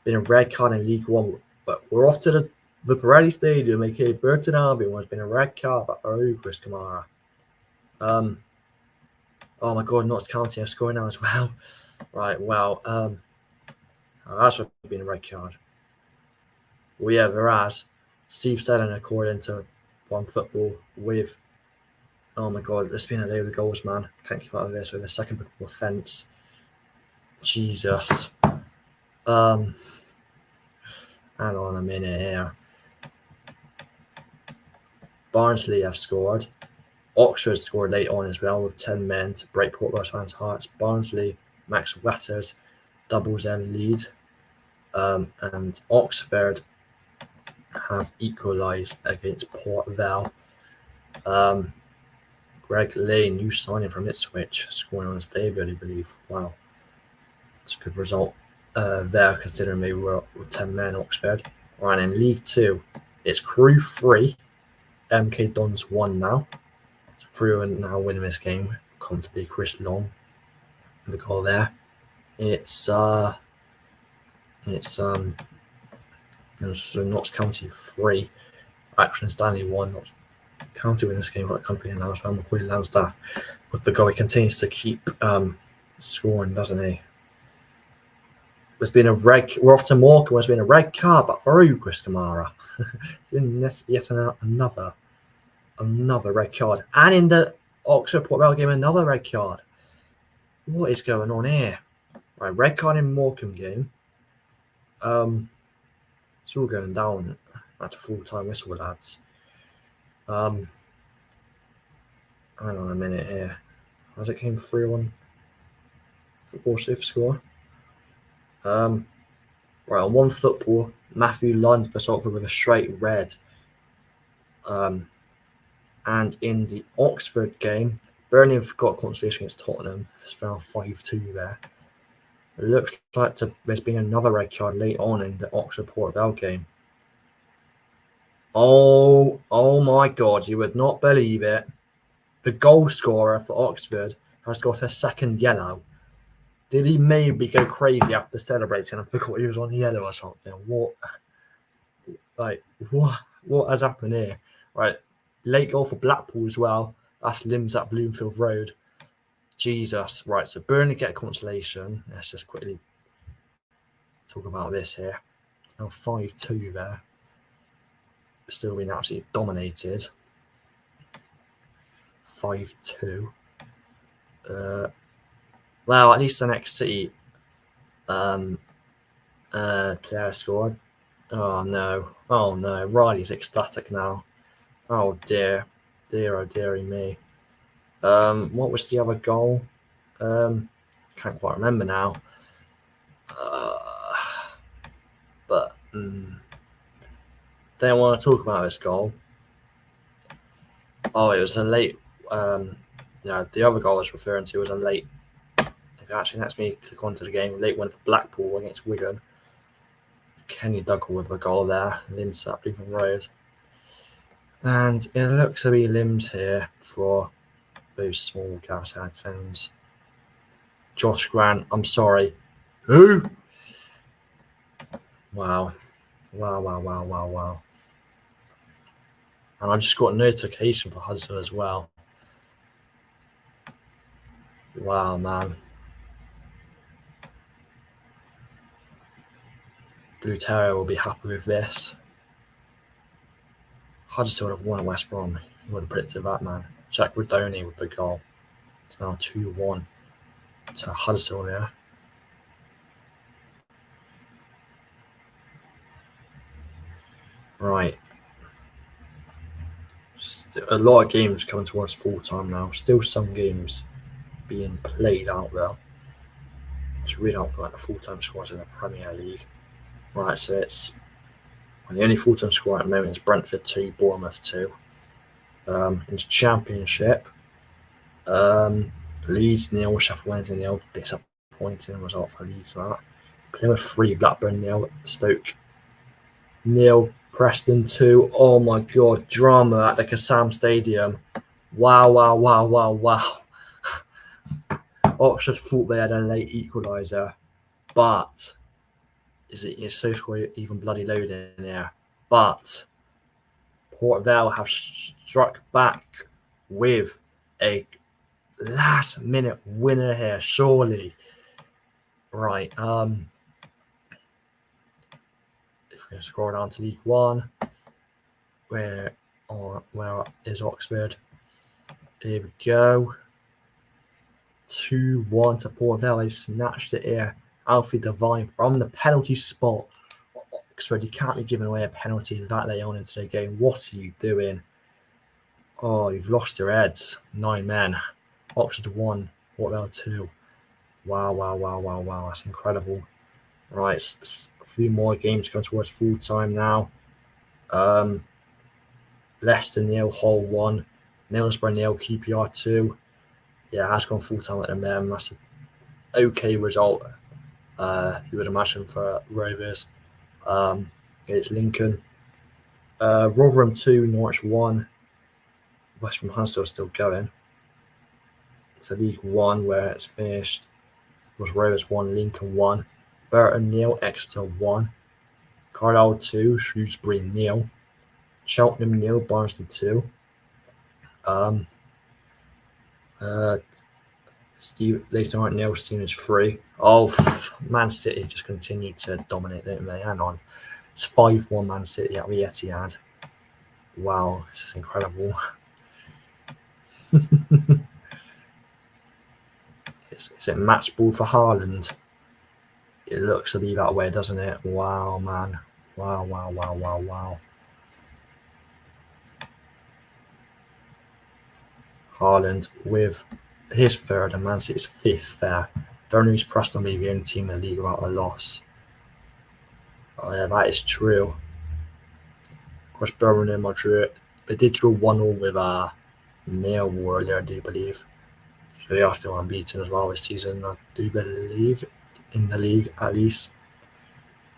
Been a red card in League One, but we're off to the Pirelli Stadium, aka Burton Albion, where it's been a red card by Chris Kamara. Oh my God, Notts County are scoring now as well. Right, wow. That's been a red card. Well, yeah, whereas Steve Selling, according to One Football, with oh my God, there's been a load of goals, man. Can't keep up with this with a second offence. Jesus. Hang on a minute here. Barnsley have scored. Oxford scored late on as well with 10 men to break Port Vale fans' hearts. Barnsley, Max Watters doubles their lead. And Oxford have equalised against Port Vale. Greg Lane, new signing from Ipswich, scoring on his debut, I believe. Wow. That's a good result there, considering we were with 10 men, Oxford. Right, in League 2, it's Crewe 3, MK Dons 1 now. So Crewe are now winning this game comfortably. Chris Long, the goal there. It's Notts County 3, Accrington Stanley 1. Notts County win this game quite comfortably now as well. McQueen Lambstaff with the goal. He continues to keep scoring, doesn't he? There's been we're off to Morecambe. There's been a red card, but for who, Chris Kamara? It's been yet another red card. And in the Oxford Port Vale game, another red card. What is going on here? Right, red card in Morecambe game. It's all going down at a full-time whistle, lads. Hang on a minute here. Has it came through on Football Super Score? Right, on One Football, Matthew Lund for Salford with a straight red. And in the Oxford game, Burnley have got consolation against Tottenham. It's found 5-2 there. It looks like there's been another red card late on in the Oxford Port Vale game. Oh my God, you would not believe it. The goal scorer for Oxford has got a second yellow. Did he maybe go crazy after celebrating and forgot he was on yellow or something? What has happened here? Right, late goal for Blackpool as well. That's Limbs at Bloomfield Road. Jesus. Right, so Burnley get consolation. Let's just quickly talk about this here. Now 5-2 there. Still being absolutely dominated. 5-2. Well, at least the next City player scored. Oh no. Riley's ecstatic now. Oh dear. Oh dearie me. What was the other goal? Can't quite remember now. But don't want to talk about this goal. Oh, it was a late. The other goal I was referring to was a late. It actually lets me click onto the game. Late one for Blackpool against Wigan. Kenny Dougall with a goal there. Limbs at Bloomfield Road. And it looks to be Limbs here for those small Garside fans. Josh Grant, I'm sorry. Who? Wow. And I just got a notification for Hudson as well. Wow, man. Blue Terrier will be happy with this. Huddersfield have won at West Brom. You would have predicted that, man. Jack Rodoni with the goal. It's now 2-1 to Huddersfield here. Right. A lot of games coming towards full time now. Still some games being played out there. Let's read out like the full time scores in the Premier League. Right, so it's the only full time score at the moment is Brentford 2, Bournemouth 2. In the Championship, Leeds 0, Sheffield Wednesday 0. Disappointing result for Leeds. That Plymouth 3, Blackburn 0, Stoke 0, Preston 2. Oh my God, drama at the Kassam Stadium. Wow. Oxford thought they had a late equaliser, but it's so even bloody loaded in there. But Port Vale have struck back with a last-minute winner here, surely. Right. If we can scroll down to League One, where is Oxford? Here we go. 2-1 to Port Vale. They snatched it here Alfie Devine from the penalty spot. Oxford, you can't be giving away a penalty that late on into the game. What are you doing? Oh, you've lost your heads. 9 men. Oxford 1, Watchalong 2. Wow. That's incredible. Right, a few more games going towards full time now. Leicester 0, Hull 1, Middlesbrough 0, QPR 2. Yeah, it has gone full time at the moment. That's an okay result, you would imagine, for Rovers. It's Lincoln. Rotherham 2, Norwich 1. West Brom Huddersfield still going. It's a League 1 where it's finished. It was Rovers 1, Lincoln 1. Burton 0, Exeter 1. Carlisle 2, Shrewsbury 0. Cheltenham 0, Barnsley 2. Leighton Orient 0, Stevenage 3. Oh, Man City just continued to dominate, didn't they? Hang on. It's 5-1 Man City at the Etihad. Wow, this is incredible. Is it match ball for Haaland? It looks to be that way, doesn't it? Wow, man. Wow. Haaland with his third and Man City's 5th there. Burnley's Preston will be the only team in the league without a loss. Oh, yeah, that is true. Of course, Burnley and Madrid, they did draw 1-1 with Millwall earlier, I do believe. So they are still unbeaten as well this season, I do believe, in the league at least.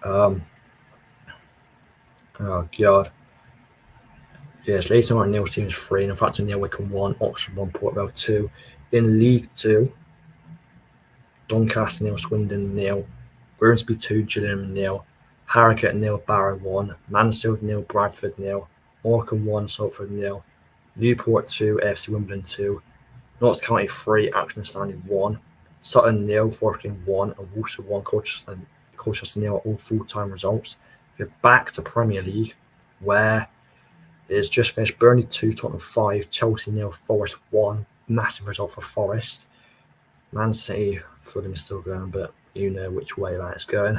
Oh, God. Yes, Leighton Orient 0, Stevenage 3, Northampton 0, Wycombe 1, Oxford 1, Port Vale 2. In League 2, Doncaster 0, Swindon 0, Grimsby 2, Gillingham 0, Harrogate 0, Barrow 1, Mansfield 0, Bradford 0, Morecambe 1, Salford 0, Newport 2, AFC Wimbledon 2, Notts County 3, Acton Stanley 1, Sutton 0, Forking 1, and Worcester 1, Colchester 0 are all full-time results. We're back to Premier League, where it's just finished Burnley 2, Tottenham 5, Chelsea 0, Forest 1. Massive result for Forest. Man City, Fulham is still going, but you know which way that's going,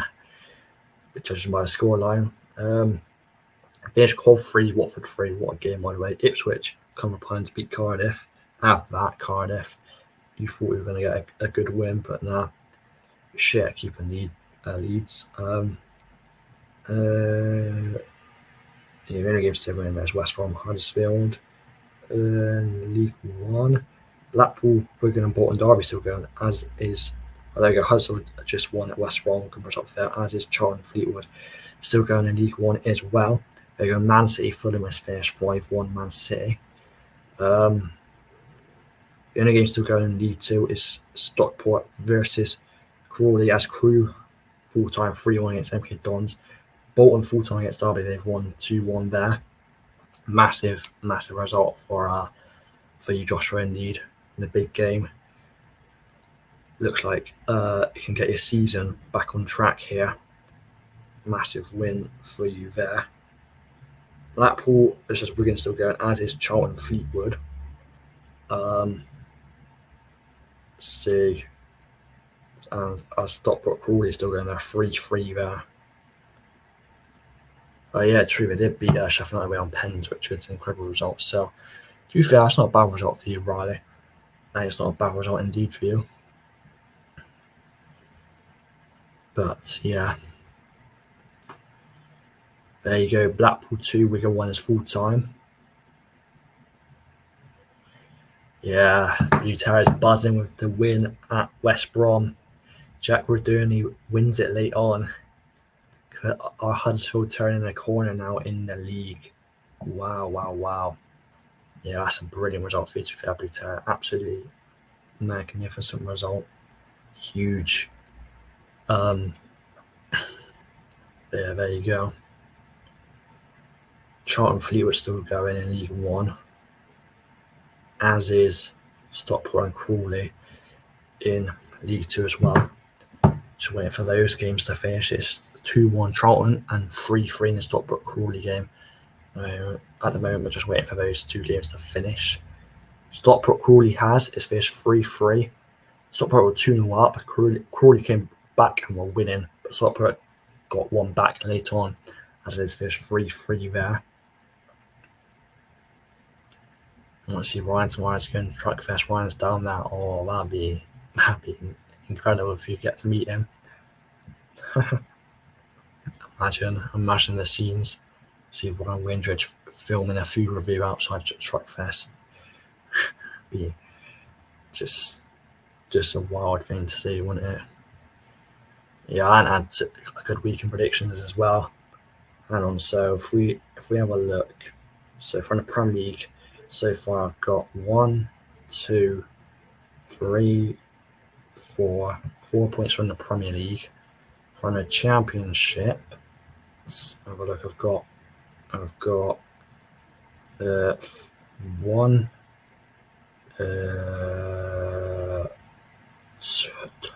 judging by the scoreline. Finished Hull 3, Watford 3. What a game, by the way. Ipswich come upon to beat Cardiff. Have that, Cardiff. You thought we were going to get a good win, but nah. Shit, keeping Leeds. Yeah, the only games still going there is West Brom, Huddersfield. League 1. Blackpool, Wigan and Bolton Derby still going, as is. There you go, Huddersfield just won at West Brom, comes up there, as is Charlton Fleetwood. Still going in League 1 as well. There you go, Man City, Fulham has finished 5-1 Man City. The only game still going in League 2 is Stockport versus Crawley, as Crew full-time 3-1 against MK Dons. Bolton full-time against Derby, they've won 2-1 there. Massive result for you, Joshua, indeed, in a big game. Looks like you can get your season back on track here. Massive win for you there. Blackpool is just Wigan still going, as is Charlton Fleetwood. See, and Stockport Crawley is still going there, 3-3 there. Yeah, true. They did beat Sheffield United away on pens, which was an incredible result. So, to be fair, that's not a bad result for you, Riley. And it's not a bad result indeed for you. But yeah, there you go. Blackpool 2, Wigan 1 is full time. Yeah, Blue Terrors buzzing with the win at West Brom. Jack Roderney wins it late on. Our Huddersfield turning a corner now in the league. Wow. Yeah, that's a brilliant result for you, to be fair, Blue Terror. Absolutely magnificent result. Huge. Yeah, there you go. Charlton Fleetwood still going in League 1, as is Stockport and Crawley in League 2 as well. Just waiting for those games to finish. It's 2-1 Charlton and 3-3 in the Stockport Crawley game. At the moment, we're just waiting for those two games to finish. Stockport Crawley is finished 3-3. Stockport were 2-0 up. Crawley came back and we're winning. But Swansea got one back later on as it is finished 3-3 there. Let's see Ryan tomorrow's going to Strike Fest. Ryan's down there. Oh, that'd be incredible if you get to meet him. Imagine the scenes. See Ryan Windridge filming a food review outside Strike Fest. Be just a wild thing to see, wouldn't it? Yeah, and had a good week in predictions as well. Hang on, so if we have a look, so from the Premier League, so far I've got 1, 2, 3, 4 points from the Premier League. From the Championship, let's have a look. I've got 1,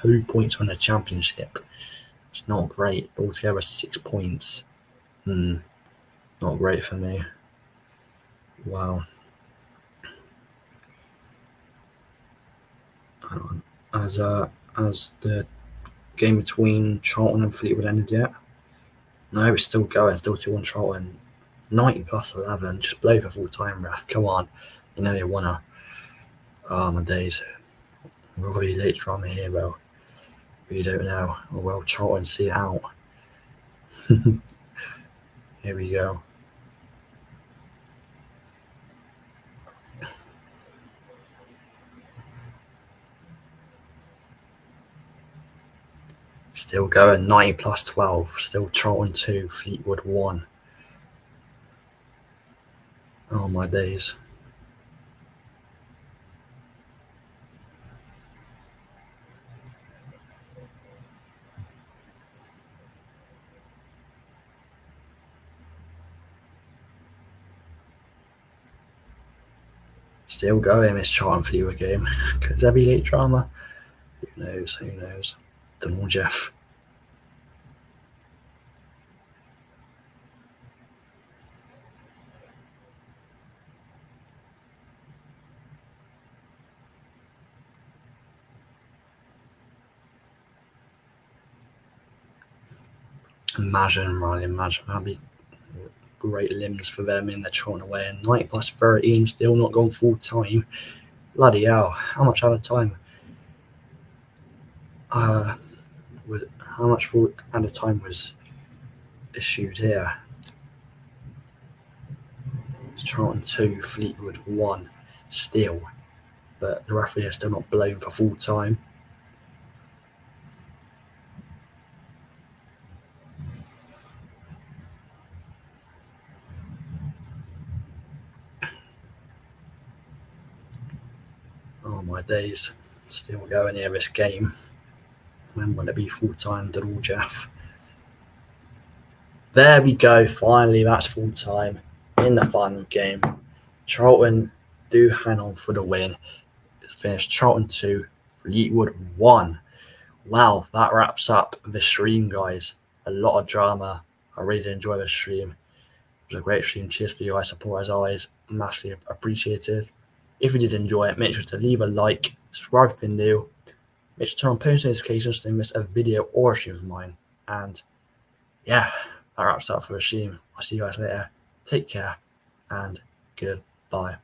2 points from the Championship. It's not great. Altogether 6 points. Not great for me. Wow. As the game between Charlton and Fleetwood ended yet? No, it's still going. Still 2-1 Charlton. 90 plus 11. Just blow for full time, ref. Come on. You know you wanna. Oh, my days. We're already late drama here, though. We don't know. Oh, well, Charlton see it out. Here we go. Still going. 90 plus 12. Still Charlton 2, Fleetwood 1. Oh, my days. Still going, this Charlton Fleetwood game. Could there be late drama? Who knows? Don't know, Jeff. Imagine that'd be great limbs for them in the Charlton away, and 90 plus 13 still not gone full time. Bloody hell, how much out of time? How much full out of time was issued here? It's Charlton 2, Fleetwood 1 still, but the referee is still not blown for full time. Oh my days, still going here this game. When will it be full time, Donald Jeff? There we go, finally that's full time in the final game. Charlton do hang on for the win. Finished Charlton 2, Fleetwood 1. Wow, that wraps up the stream, guys. A lot of drama. I really did enjoy the stream. It was a great stream. Cheers for your guys' support as always. Massively appreciated. If you did enjoy it, make sure to leave a like, subscribe if you're new, make sure to turn on post notifications to miss a video or a stream of mine. And yeah, that wraps up for the stream. I'll see you guys later. Take care and goodbye.